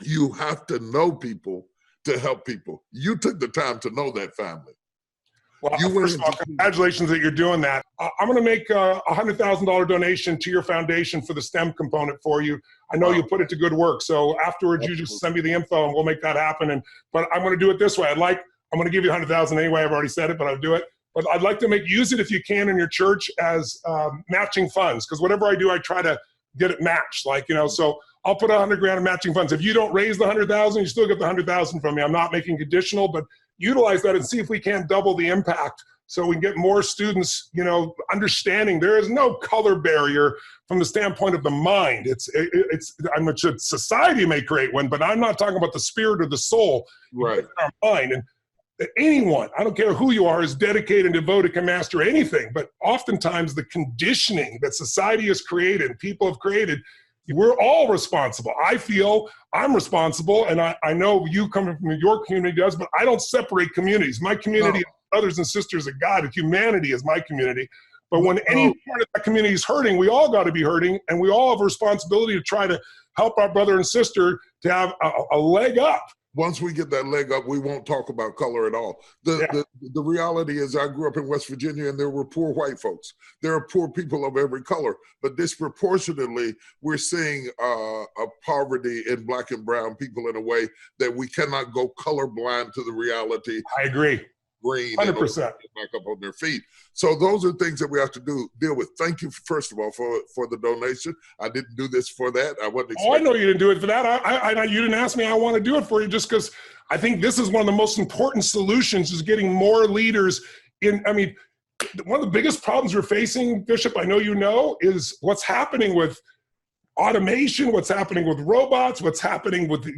You have to know people to help people. You took the time to know that family. Well, first of all, congratulations that you're doing that. I'm going to make a $100,000 donation to your foundation for the STEM component for you. I know you put it to good work. So afterwards, you just send me the info and we'll make that happen. But I'm going to do it this way. I'm going to give you $100,000 anyway. I've already said it, but I'll do it. But I'd like to use it if you can in your church as matching funds. Because whatever I do, I try to get it matched. So I'll put $100,000 in matching funds. If you don't raise the $100,000, you still get the $100,000 from me. I'm not making conditional, but utilize that and see if we can't double the impact so we can get more students, understanding there is no color barrier from the standpoint of the mind. I'm not sure society may create one, but I'm not talking about the spirit or the soul. Right. Our mind. And anyone, I don't care who you are, is dedicated and devoted, can master anything. But oftentimes the conditioning that society has created, people have created, we're all responsible. I feel I'm responsible, and I know you coming from your community does, but I don't separate communities. My community is brothers and sisters of God. Humanity is my community. But when any part of that community is hurting, we all got to be hurting, and we all have a responsibility to try to help our brother and sister to have a leg up. Once we get that leg up, we won't talk about color at all. The reality is I grew up in West Virginia and there were poor white folks. There are poor people of every color, but disproportionately, we're seeing a poverty in Black and brown people in a way that we cannot go colorblind to the reality. I agree. Green 100%. Back up on their feet. So those are things that we have to deal with. Thank you, first of all, for the donation. I didn't do this for that. I wasn't expecting. Oh, I know you didn't do it for that. You didn't ask me. I want to do it for you just because I think this is one of the most important solutions is getting more leaders in. I mean, one of the biggest problems we're facing, Bishop, I know you know, is what's happening with automation, what's happening with robots, what's happening with,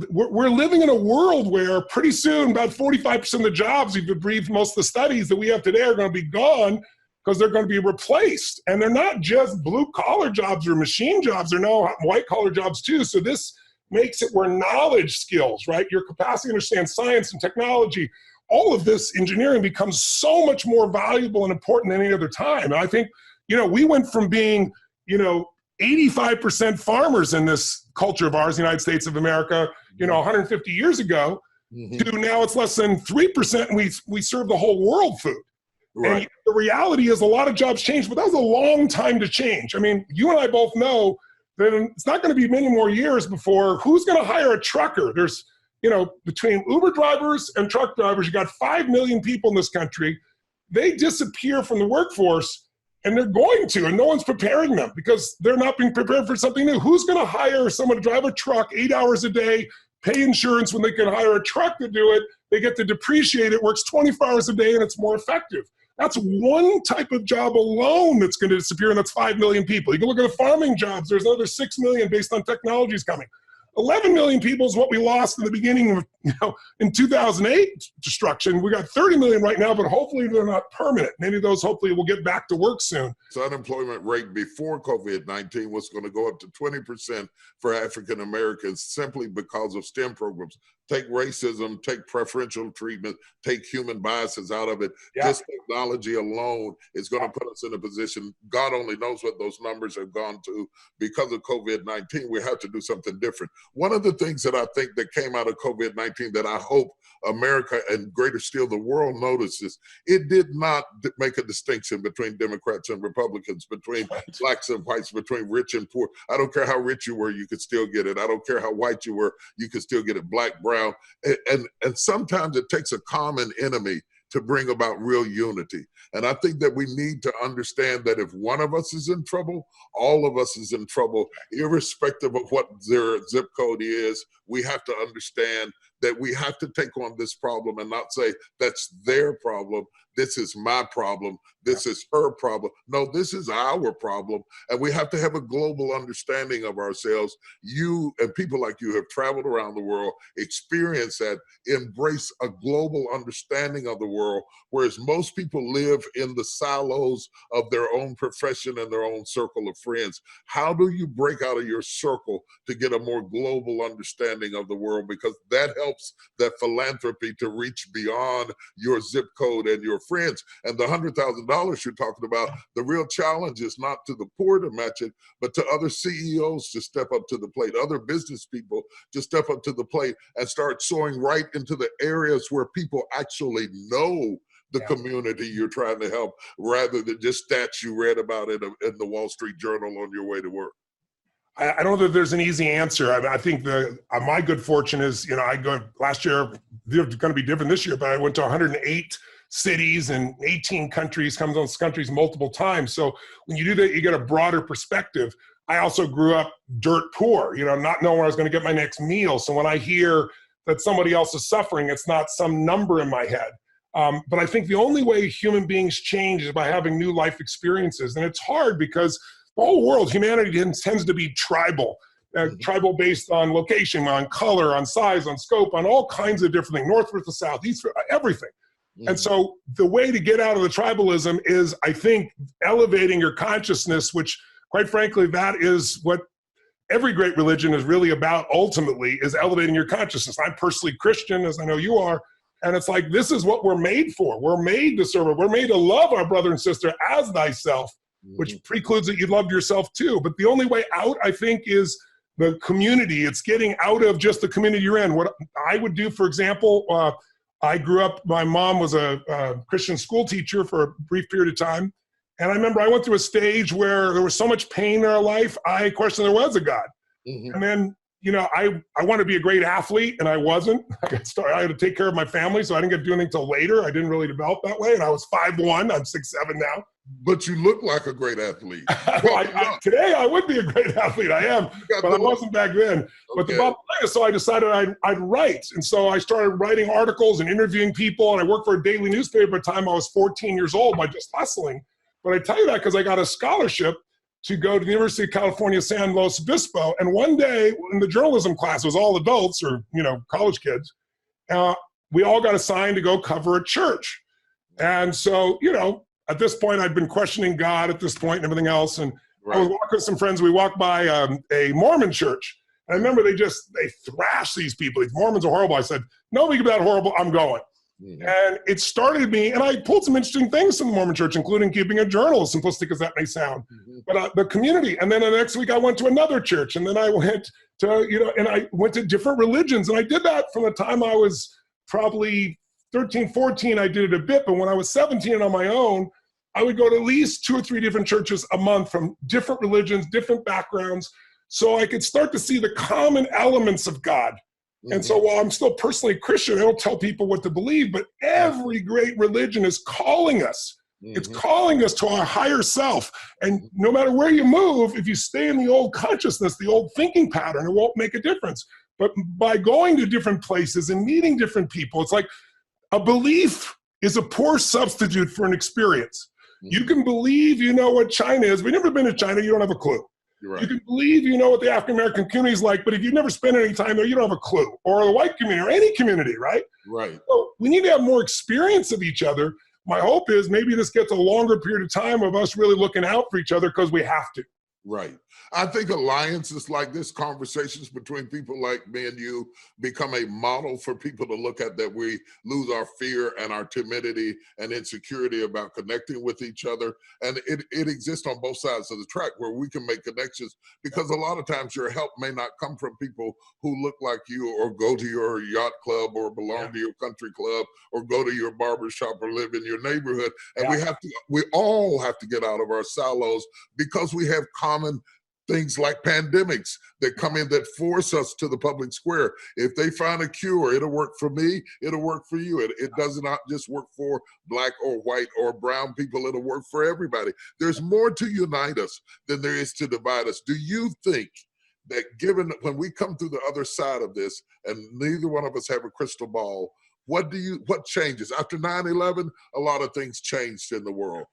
we're living in a world where pretty soon about 45% of the jobs, if you read most of the studies that we have today, are going to be gone because they're going to be replaced. And they're not just blue collar jobs or machine jobs, they're now white collar jobs too. So this makes it where knowledge skills, right? Your capacity to understand science and technology, all of this engineering becomes so much more valuable and important than any other time. And I think, we went from being, 85% farmers in this culture of ours, the United States of America, 150 years ago, to now it's less than 3%, and we serve the whole world food. Right. And the reality is a lot of jobs changed, but that was a long time to change. I mean, you and I both know that it's not going to be many more years before who's going to hire a trucker? There's, between Uber drivers and truck drivers, you got 5 million people in this country. They disappear from the workforce. And they're going to, and no one's preparing them because they're not being prepared for something new. Who's going to hire someone to drive a truck 8 hours a day, pay insurance when they can hire a truck to do it. They get to depreciate it, works 24 hours a day, and it's more effective. That's one type of job alone that's going to disappear, and that's 5 million people. You can look at the farming jobs. There's another 6 million based on technologies coming. 11 million people is what we lost in the beginning of, in 2008 destruction. We got 30 million right now, but hopefully they're not permanent. Many of those hopefully will get back to work soon. The unemployment rate before COVID-19 was going to go up to 20% for African Americans simply because of STEM programs. Take racism, take preferential treatment, take human biases out of it. Yeah. This technology alone is going to put us in a position, God only knows what those numbers have gone to because of COVID-19. We have to do something different. One of the things that I think that came out of COVID-19 that I hope America and greater still the world notices, it did not make a distinction between Democrats and Republicans, between blacks and whites, between rich and poor. I don't care how rich you were, you could still get it. I don't care how white you were, you could still get it, black, brown. And sometimes it takes a common enemy to bring about real unity. And I think that we need to understand that if one of us is in trouble, all of us is in trouble, irrespective of what their zip code is. We have to understand that we have to take on this problem and not say, that's their problem, this is my problem, this is her problem. No, this is our problem. And we have to have a global understanding of ourselves. You and people like you have traveled around the world, experienced that, embrace a global understanding of the world, whereas most people live in the silos of their own profession and their own circle of friends. How do you break out of your circle to get a more global understanding of the world? Because that helps that philanthropy to reach beyond your zip code and your friends. And the $100,000 you're talking about, the real challenge is not to the poor to match it, but to other CEOs to step up to the plate, other business people to step up to the plate and start sowing right into the areas where people actually know the community you're trying to help, rather than just stats you read about in the Wall Street Journal on your way to work. I don't know that there's an easy answer. I think my good fortune is, I go last year, they're going to be different this year, but I went to 108 cities and 18 countries, come to those countries multiple times. So when you do that, you get a broader perspective. I also grew up dirt poor, not knowing where I was going to get my next meal. So when I hear that somebody else is suffering, it's not some number in my head. But I think the only way human beings change is by having new life experiences. And it's hard because the whole world, humanity tends to be tribal, tribal based on location, on color, on size, on scope, on all kinds of different things, north versus south, east, everything. And so the way to get out of the tribalism is, I think, elevating your consciousness, which quite frankly, that is what every great religion is really about ultimately, is elevating your consciousness. I'm personally Christian, as I know you are. And it's like, this is what we're made for. We're made to serve. We're made to love our brother and sister as thyself, which precludes that you love yourself too. But the only way out, I think, is the community. It's getting out of just the community you're in. What I would do, for example, I grew up, my mom was a Christian school teacher for a brief period of time. And I remember I went through a stage where there was so much pain in our life, I questioned there was a God. And then, I wanted to be a great athlete, and I wasn't. I had to take care of my family, so I didn't get to do anything until later. I didn't really develop that way, and I was 5'1". I'm 6'7" now. But you look like a great athlete. Well, today I would be a great athlete. I am, but I wasn't back then. Okay. But the bottom line is, so I decided I'd write. And so I started writing articles and interviewing people, and I worked for a daily newspaper at the time I was 14 years old by just hustling. But I tell you that because I got a scholarship to go to the University of California, San Luis Obispo. And one day in the journalism class, it was all adults or, college kids. We all got assigned to go cover a church. And so, at this point, I'd been questioning God at this point and everything else. And I was walking with some friends. We walked by a Mormon church. And I remember they thrashed these people. These Mormons are horrible. I said, nobody can be that horrible. I'm going. And it started me, and I pulled some interesting things from the Mormon church, including keeping a journal, as simplistic as that may sound. But the community. And then the next week I went to another church, and then I went to, and I went to different religions. And I did that from the time I was probably 13, 14, I did it a bit. But when I was 17 and on my own, I would go to at least 2 or 3 different churches a month from different religions, different backgrounds, so I could start to see the common elements of God. And so while I'm still personally Christian, I don't tell people what to believe, but every great religion is calling us. It's calling us to our higher self. And no matter where you move, if you stay in the old consciousness, the old thinking pattern, it won't make a difference. But by going to different places and meeting different people, it's like a belief is a poor substitute for an experience. You can believe you know what China is. We've never been to China, you don't have a clue. Right. You can believe you know what the African-American community is like, but if you've never spent any time there, you don't have a clue. Or the white community, or any community, right? Right. So we need to have more experience of each other. My hope is maybe this gets a longer period of time of us really looking out for each other because we have to. Right. I think alliances like this, conversations between people like me and you, become a model for people to look at, that we lose our fear and our timidity and insecurity about connecting with each other. And it exists on both sides of the track where we can make connections, because a lot of times your help may not come from people who look like you or go to your yacht club or belong to your country club or go to your barber shop or live in your neighborhood. And we all have to get out of our silos, because we have common things like pandemics that come in that force us to the public square. If they find a cure, it'll work for me, it'll work for you. It does not just work for black or white or brown people, it'll work for everybody. There's more to unite us than there is to divide us. Do you think that, given when we come through the other side of this, and neither one of us have a crystal ball, what changes? After 9/11, a lot of things changed in the world.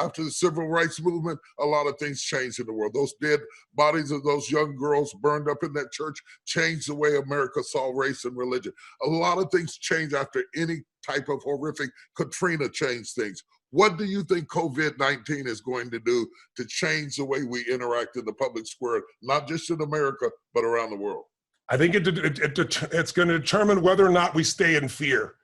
After the civil rights movement, a lot of things changed in the world. Those dead bodies of those young girls burned up in that church changed the way America saw race and religion. A lot of things change after any type of horrific. Katrina changed things. What do you think COVID-19 is going to do to change the way we interact in the public square, not just in America, but around the world? I think it's going to determine whether or not we stay in fear.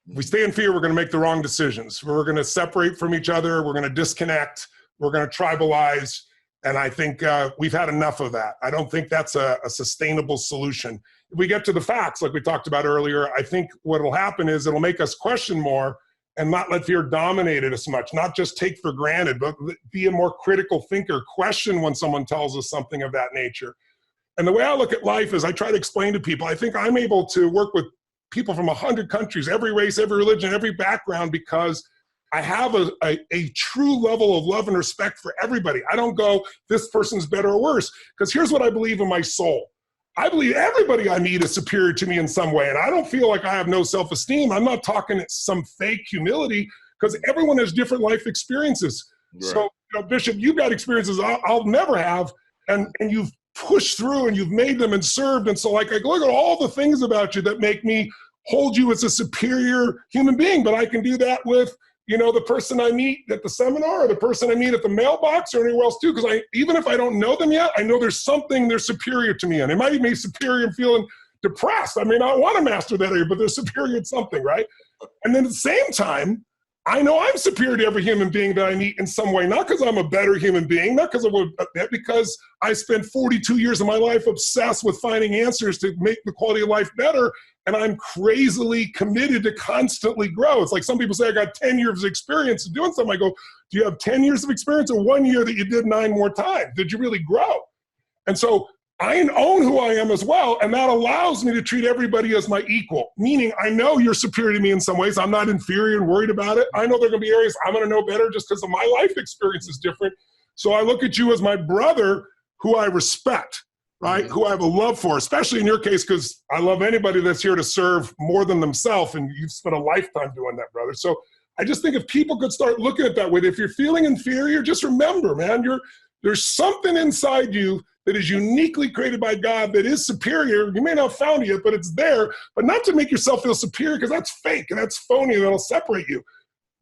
If we stay in fear, we're going to make the wrong decisions. We're going to separate from each other. We're going to disconnect. We're going to tribalize. And I think we've had enough of that. I don't think that's a sustainable solution. If we get to the facts, like we talked about earlier, I think what will happen is it'll make us question more and not let fear dominate it as much, not just take for granted, but be a more critical thinker, question when someone tells us something of that nature. And the way I look at life is I try to explain to people, I think I'm able to work with people from 100 countries, every race, every religion, every background, because I have a true level of love and respect for everybody. I don't go, this person's better or worse, because here's what I believe in my soul. I believe everybody I meet is superior to me in some way, and I don't feel like I have no self-esteem. I'm not talking some fake humility, because everyone has different life experiences. Right. So, Bishop, you've got experiences I'll never have, and you've pushed through and you've made them and served. And so like, I look at all the things about you that make me hold you as a superior human being, but I can do that with, the person I meet at the seminar or the person I meet at the mailbox or anywhere else too. Because even if I don't know them yet, I know there's something they're superior to me in. It might make me superior and feeling depressed. I may not want to master that area, but they're superior at something, right? And then at the same time, I know I'm superior to every human being that I meet in some way, not because I'm a better human being, not because I spent 42 years of my life obsessed with finding answers to make the quality of life better, and I'm crazily committed to constantly grow. It's like some people say, I got 10 years of experience doing something. I go, do you have 10 years of experience or 1 year that you did 9 more times? Did you really grow? And so I own who I am as well, and that allows me to treat everybody as my equal, meaning I know you're superior to me in some ways. I'm not inferior and worried about it. I know there are going to be areas I'm going to know better just because of my life experience is different. So I look at you as my brother who I respect, right? Mm-hmm. Who I have a love for, especially in your case, because I love anybody that's here to serve more than themselves, and you've spent a lifetime doing that, brother. So I just think if people could start looking at that way, if you're feeling inferior, just remember, man, there's something inside you that is uniquely created by God that is superior. You may not have found it yet, but it's there. But not to make yourself feel superior, because that's fake and that's phony and that'll separate you.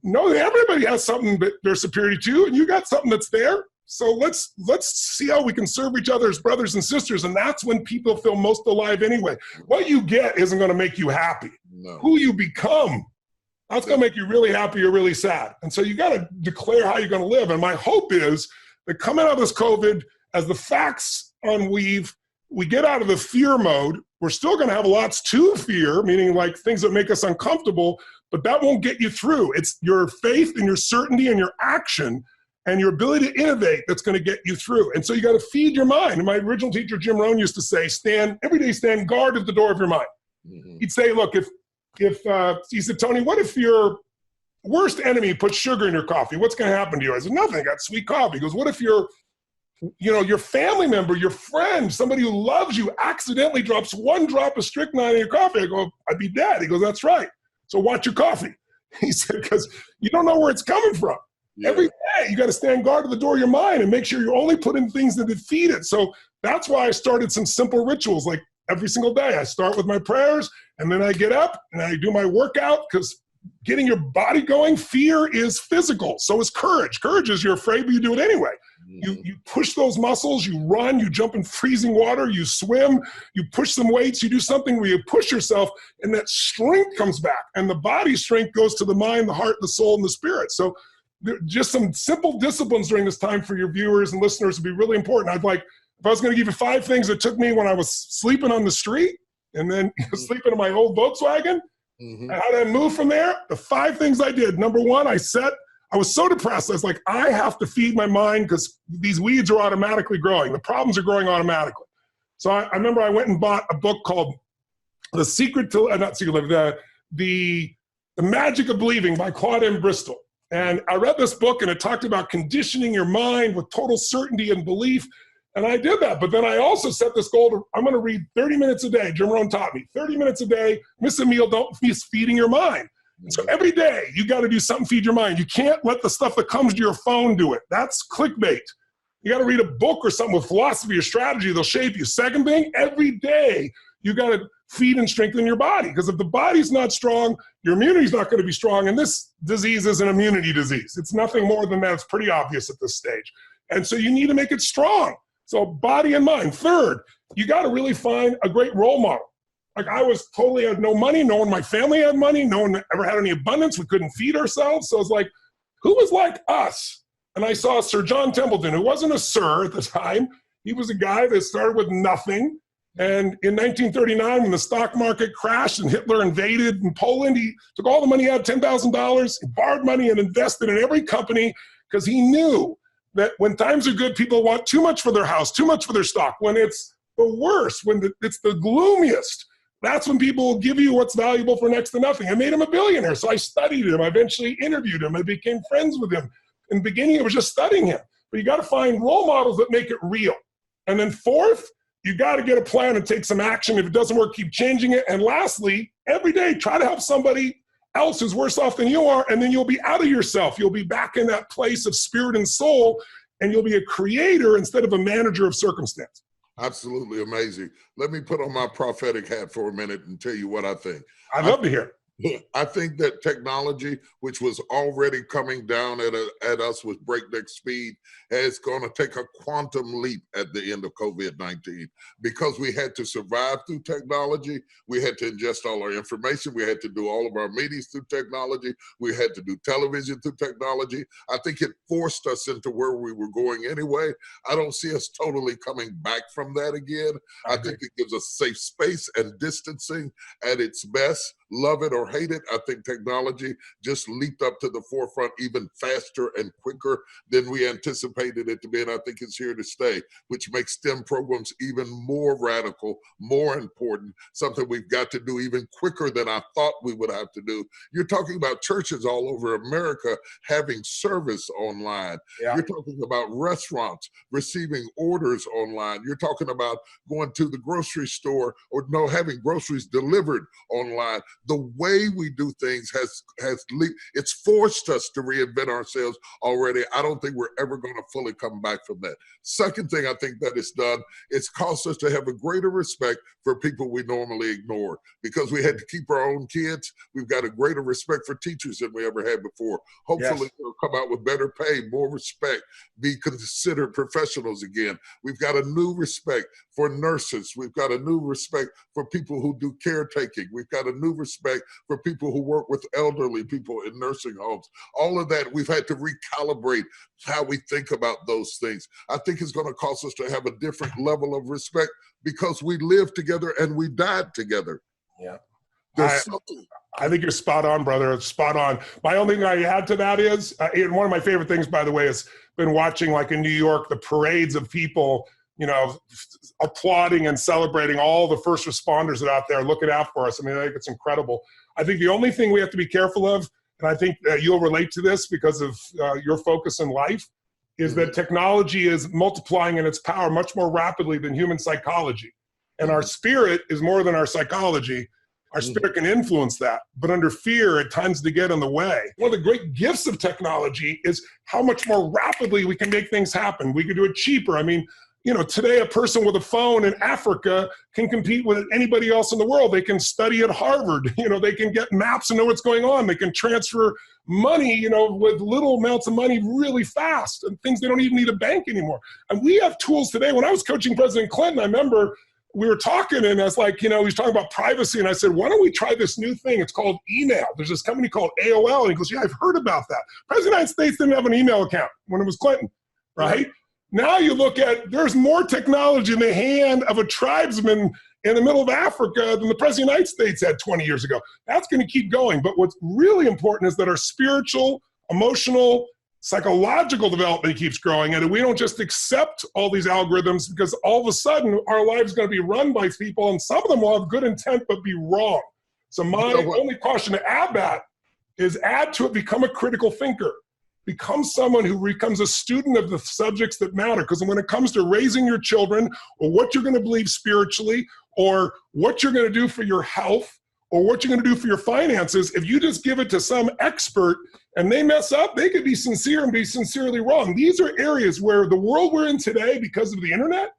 Know that everybody has something that they're superior to, and you got something that's there. So let's see how we can serve each other as brothers and sisters, and that's when people feel most alive anyway. What you get isn't going to make you happy. No. Who you become, that's going to make you really happy or really sad. And so you got to declare how you're going to live. And my hope is that coming out of this COVID, as the facts unweave, we get out of the fear mode. We're still going to have lots to fear, meaning like things that make us uncomfortable, but that won't get you through. It's your faith and your certainty and your action and your ability to innovate that's going to get you through. And so you got to feed your mind. And my original teacher, Jim Rohn, used to say, every day stand guard at the door of your mind. Mm-hmm. He'd say, look, if he said, Tony, what if your worst enemy puts sugar in your coffee? What's going to happen to you? I said, nothing. I got sweet coffee. He goes, what if your your family member, your friend, somebody who loves you accidentally drops one drop of strychnine in your coffee. I go, I'd be dead. He goes, that's right. So watch your coffee. He said, because you don't know where it's coming from. Yeah. Every day, you got to stand guard at the door of your mind and make sure you're only putting things that feed it. So that's why I started some simple rituals. Like every single day, I start with my prayers, and then I get up and I do my workout, because getting your body going, fear is physical. So is courage. Courage is you're afraid, but you do it anyway. You push those muscles, you run, you jump in freezing water, you swim, you push some weights, you do something where you push yourself, and that strength comes back. And the body strength goes to the mind, the heart, the soul, and the spirit. So just some simple disciplines during this time for your viewers and listeners would be really important. I'd like, if I was going to give you 5 things that took me when I was sleeping on the street and then sleeping in my old Volkswagen, and how did I move from there? The 5 things I did. Number 1, I was so depressed. I was like, I have to feed my mind, because these weeds are automatically growing. The problems are growing automatically. So I remember I went and bought a book called The Secret to, not Secret, the Magic of Believing by Claude M. Bristol. And I read this book, and it talked about conditioning your mind with total certainty and belief. And I did that. But then I also set this goal I'm going to read 30 minutes a day. Jim Rohn taught me 30 minutes a day, miss a meal, don't miss feeding your mind. And so every day you got to do something, feed your mind. You can't let the stuff that comes to your phone do it. That's clickbait. You got to read a book or something with philosophy or strategy. They'll shape you. Second thing, every day you got to feed and strengthen your body, because if the body's not strong, your immunity's not going to be strong. And this disease is an immunity disease. It's nothing more than that. It's pretty obvious at this stage. And so you need to make it strong. So body and mind. Third, you got to really find a great role model. Like I had no money. No one in my family had money. No one ever had any abundance. We couldn't feed ourselves. So it's like, who was like us? And I saw Sir John Templeton, who wasn't a sir at the time. He was a guy that started with nothing. And in 1939, when the stock market crashed and Hitler invaded in Poland, he took all the money out, $10,000, borrowed money and invested in every company, because he knew that when times are good, people want too much for their house, too much for their stock. When it's the worst, when it's the gloomiest, that's when people will give you what's valuable for next to nothing. I made him a billionaire. So I studied him. I eventually interviewed him. I became friends with him. In the beginning, it was just studying him. But you got to find role models that make it real. And then fourth, you got to get a plan and take some action. If it doesn't work, keep changing it. And lastly, every day, try to help somebody else who's worse off than you are, and then you'll be out of yourself. You'll be back in that place of spirit and soul, and you'll be a creator instead of a manager of circumstance. Absolutely amazing. Let me put on my prophetic hat for a minute and tell you what I think. I'd love to hear. I think that technology, which was already coming down at us with breakneck speed, is going to take a quantum leap at the end of COVID-19, because we had to survive through technology. We had to ingest all our information. We had to do all of our meetings through technology. We had to do television through technology. I think it forced us into where we were going anyway. I don't see us totally coming back from that again. I think it gives us safe space and distancing at its best. Love it or hate it, I think technology just leaped up to the forefront even faster and quicker than we anticipated it to be. And I think it's here to stay, which makes STEM programs even more radical, more important, something we've got to do even quicker than I thought we would have to do. You're talking about churches all over America having service online. Yeah. You're talking about restaurants receiving orders online. You're talking about going to the grocery store having groceries delivered online. The way we do things it's forced us to reinvent ourselves already. I don't think we're ever going to fully come back from that. Second thing I think that it's done, it's caused us to have a greater respect for people we normally ignore. Because we had to keep our own kids, we've got a greater respect for teachers than we ever had before. Hopefully they'll come out with better pay, more respect, be considered professionals again. We've got a new respect for nurses. We've got a new respect for people who do caretaking. We've got a new respect for people who work with elderly people in nursing homes. All of that, we've had to recalibrate how we think about those things. I think it's going to cause us to have a different level of respect because we lived together and we died together. Yeah. I think you're spot on, brother. It's spot on. My only thing I add to that is, and one of my favorite things, by the way, has been watching, like in New York, the parades of people, applauding and celebrating all the first responders that are out there looking out for us. I mean, I think it's incredible. I think the only thing we have to be careful of, and I think you'll relate to this because of your focus in life, is that technology is multiplying in its power much more rapidly than human psychology. And our spirit is more than our psychology. Our spirit can influence that, but under fear, it tends to get in the way. One of the great gifts of technology is how much more rapidly we can make things happen. We can do it cheaper. I mean, you know, today a person with a phone in Africa can compete with anybody else in the world. They can study at Harvard. You know, they can get maps and know what's going on. They can transfer money, you know, with little amounts of money really fast, and things they don't even need a bank anymore. And we have tools today. When I was coaching President Clinton, I remember we were talking, and I was like, you know, he was talking about privacy, and I said, why don't we try this new thing? It's called email. There's this company called AOL, and he goes, yeah, I've heard about that. President of the United States didn't have an email account when it was Clinton, right? Now you look at, there's more technology in the hand of a tribesman in the middle of Africa than the President of the United States had 20 years ago. That's going to keep going. But what's really important is that our spiritual, emotional, psychological development keeps growing, and we don't just accept all these algorithms, because all of a sudden our lives are going to be run by people, and some of them will have good intent but be wrong. So my only caution to add that is add to it, become a critical thinker. Become someone who becomes a student of the subjects that matter. Because when it comes to raising your children, or what you're going to believe spiritually, or what you're going to do for your health, or what you're going to do for your finances, if you just give it to some expert and they mess up, they could be sincere and be sincerely wrong. These are areas where the world we're in today, because of the internet,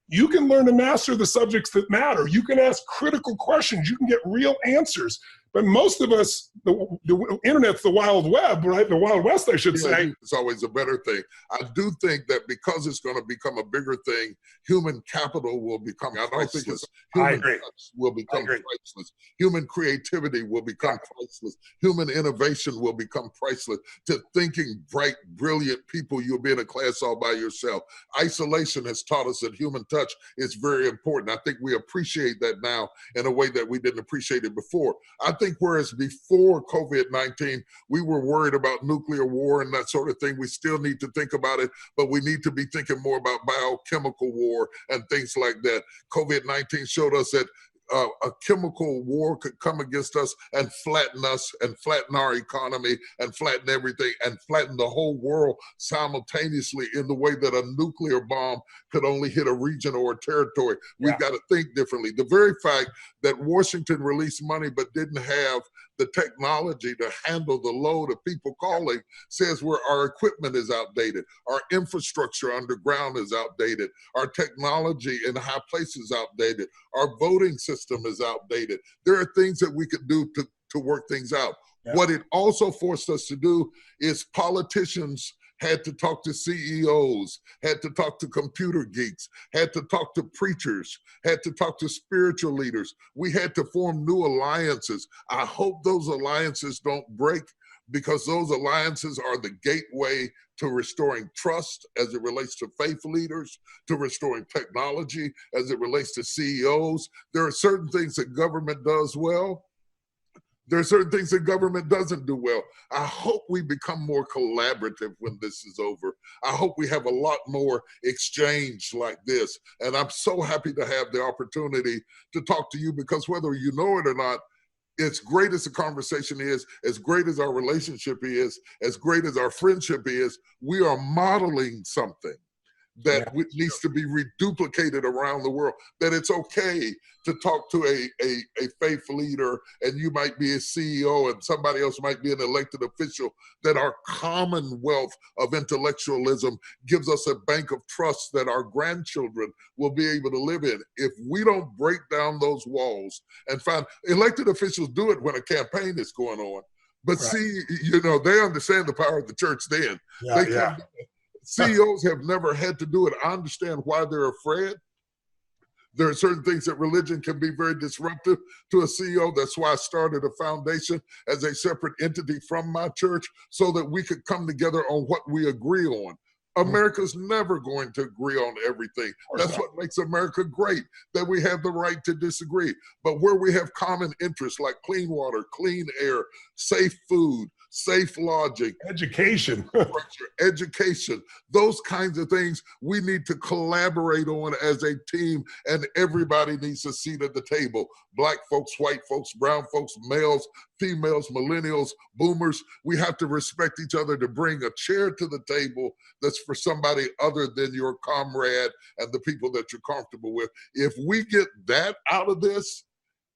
you can learn to master the subjects that matter. You can ask critical questions. You can get real answers. But most of us, the internet's the Wild Web, right? The Wild West, I should say. It's always a better thing. I do think that because it's going to become a bigger thing, human capital will become priceless. Human touch will become priceless. Human creativity will become priceless. Human innovation will become priceless. To thinking bright, brilliant people, you'll be in a class all by yourself. Isolation has taught us that human touch is very important. I think we appreciate that now in a way that we didn't appreciate it before. I think whereas before COVID-19, we were worried about nuclear war and that sort of thing, we still need to think about it, but we need to be thinking more about biochemical war and things like that. COVID-19 showed us that a chemical war could come against us and flatten our economy and flatten everything and flatten the whole world simultaneously in the way that a nuclear bomb could only hit a region or a territory. We've got to think differently. The very fact that Washington released money but didn't have the technology to handle the load of people calling says where our equipment is outdated, our infrastructure underground is outdated, our technology in high places is outdated, our voting system is outdated. There are things that we could do to work things out. What it also forced us to do is politicians had to talk to CEOs, had to talk to computer geeks, had to talk to preachers, had to talk to spiritual leaders. We had to form new alliances. I hope those alliances don't break, because those alliances are the gateway to restoring trust as it relates to faith leaders, to restoring technology as it relates to CEOs. There are certain things that government does well. There are certain things that government doesn't do well. I hope we become more collaborative when this is over. I hope we have a lot more exchange like this. And I'm so happy to have the opportunity to talk to you, because whether you know it or not, as great as the conversation is, as great as our relationship is, as great as our friendship is, we are modeling something that needs to be reduplicated around the world, that it's okay to talk to a faith leader, and you might be a CEO and somebody else might be an elected official, that our commonwealth of intellectualism gives us a bank of trust that our grandchildren will be able to live in. If we don't break down those walls and find, elected officials do it when a campaign is going on, but see, you know, they understand the power of the church then. CEOs have never had to do it. I understand why they're afraid. There are certain things that religion can be very disruptive to a CEO. That's why I started a foundation as a separate entity from my church, so that we could come together on what we agree on. America's never going to agree on everything. That's what makes America great, that we have the right to disagree. But where we have common interests like clean water, clean air, safe food, safe logic, education, education, those kinds of things we need to collaborate on as a team, and everybody needs a seat at the table. Black folks, white folks, brown folks, males, females, millennials, boomers. We have to respect each other to bring a chair to the table that's for somebody other than your comrade and the people that you're comfortable with. If we get that out of this,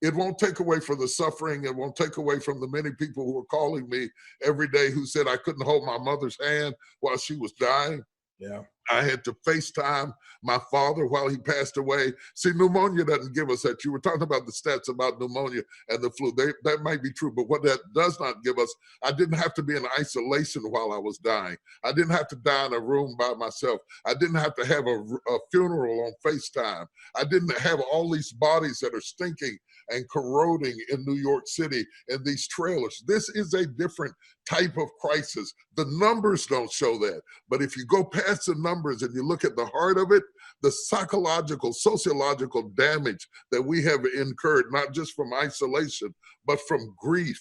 it won't take away from the suffering. It won't take away from the many people who are calling me every day who said I couldn't hold my mother's hand while she was dying. Yeah. I had to FaceTime my father while he passed away. See, pneumonia doesn't give us that. You were talking about the stats about pneumonia and the flu. That might be true, but what that does not give us, I didn't have to be in isolation while I was dying. I didn't have to die in a room by myself. I didn't have to have a funeral on FaceTime. I didn't have all these bodies that are stinking and corroding in New York City in these trailers. This is a different type of crisis. The numbers don't show that. But if you go past the numbers and you look at the heart of it, the psychological, sociological damage that we have incurred, not just from isolation, but from grief,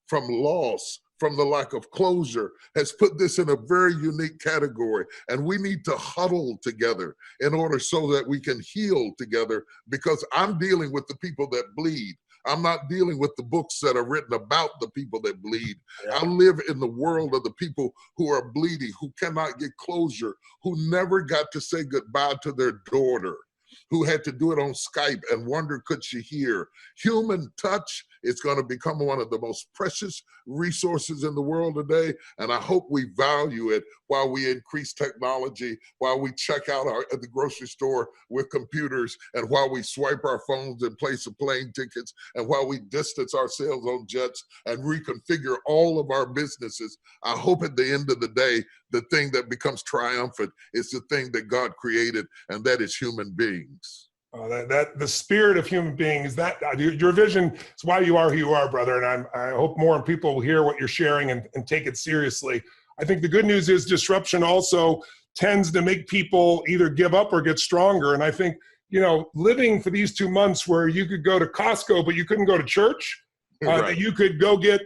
from loss, from the lack of closure, has put this in a very unique category. And we need to huddle together in order so that we can heal together, because I'm dealing with the people that bleed. I'm not dealing with the books that are written about the people that bleed. Yeah. I live in the world of the people who are bleeding, who cannot get closure, who never got to say goodbye to their daughter, who had to do it on Skype and wonder, could she hear? Human touch is going to become one of the most precious resources in the world today. And I hope we value it while we increase technology, while we check out at the grocery store with computers, and while we swipe our phones in place of plane tickets, and while we distance ourselves on jets and reconfigure all of our businesses. I hope at the end of the day, the thing that becomes triumphant is the thing that God created, and that is human beings. That the spirit of human beings, that your vision is why you are who you are, brother. And I hope more people will hear what you're sharing and take it seriously. I think the good news is disruption also tends to make people either give up or get stronger. And I think, living for these 2 months where you could go to Costco, but you couldn't go to church, right. That you could go get,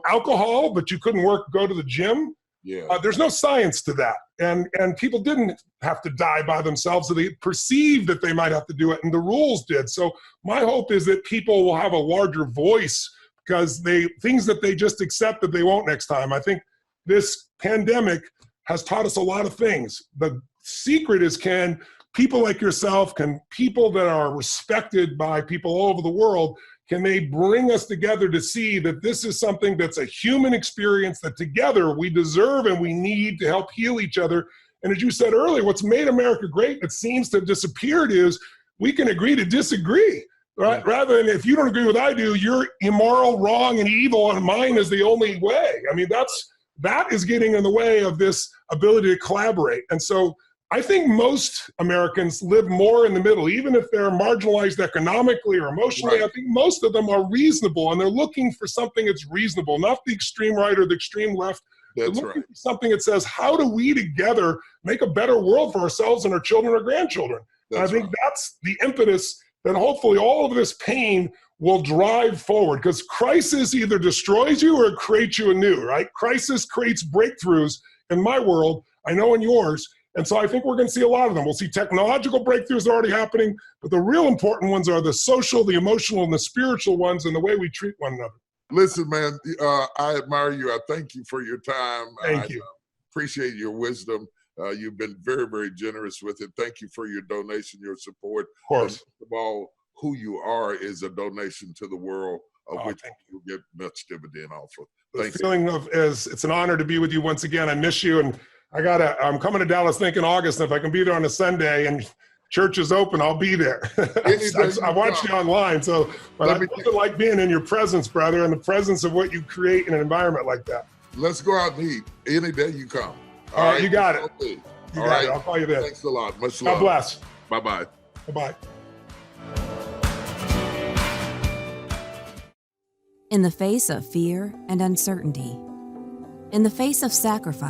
alcohol, but you couldn't go to the gym. Yeah. There's no science to that. And people didn't have to die by themselves. So they perceived that they might have to do it, and the rules did. So my hope is that people will have a larger voice, because things that they just accept that they won't next time. I think this pandemic has taught us a lot of things. The secret is, can people like yourself, can people that are respected by people all over the world, can they bring us together to see that this is something that's a human experience that together we deserve and we need to help heal each other? And as you said earlier, what's made America great, that seems to have disappeared, is we can agree to disagree. Right? Rather than, if you don't agree with what I do, you're immoral, wrong, and evil, and mine is the only way. I mean, that is getting in the way of this ability to collaborate. And so I think most Americans live more in the middle, even if they're marginalized economically or emotionally. Right. I think most of them are reasonable, and they're looking for something that's reasonable, not the extreme right or the extreme left. They're looking for something that says, how do we together make a better world for ourselves and our children or grandchildren? And I think that's the impetus that hopefully all of this pain will drive forward, because crisis either destroys you or it creates you anew, right? Crisis creates breakthroughs in my world, I know in yours. And so I think we're going to see a lot of them. We'll see technological breakthroughs already happening, but the real important ones are the social, the emotional, and the spiritual ones, and the way we treat one another. Listen, man, I admire you. I thank you for your time. Thank you. Appreciate your wisdom. You've been very, very generous with it. Thank you for your donation, your support. Of course. Most of all, who you are is a donation to the world, of which you get much dividend off of. The feeling is it's an honor to be with you once again. I miss you, and I'm coming to Dallas, in August, and if I can be there on a Sunday and church is open, I'll be there. I watched you online, but I really like being in your presence, brother, and the presence of what you create in an environment like that. Let's go out and eat any day you come. All right, you got it. You got it. I'll call you then. Thanks a lot. Much love. God bless. Bye-bye. Bye-bye. In the face of fear and uncertainty, in the face of sacrifice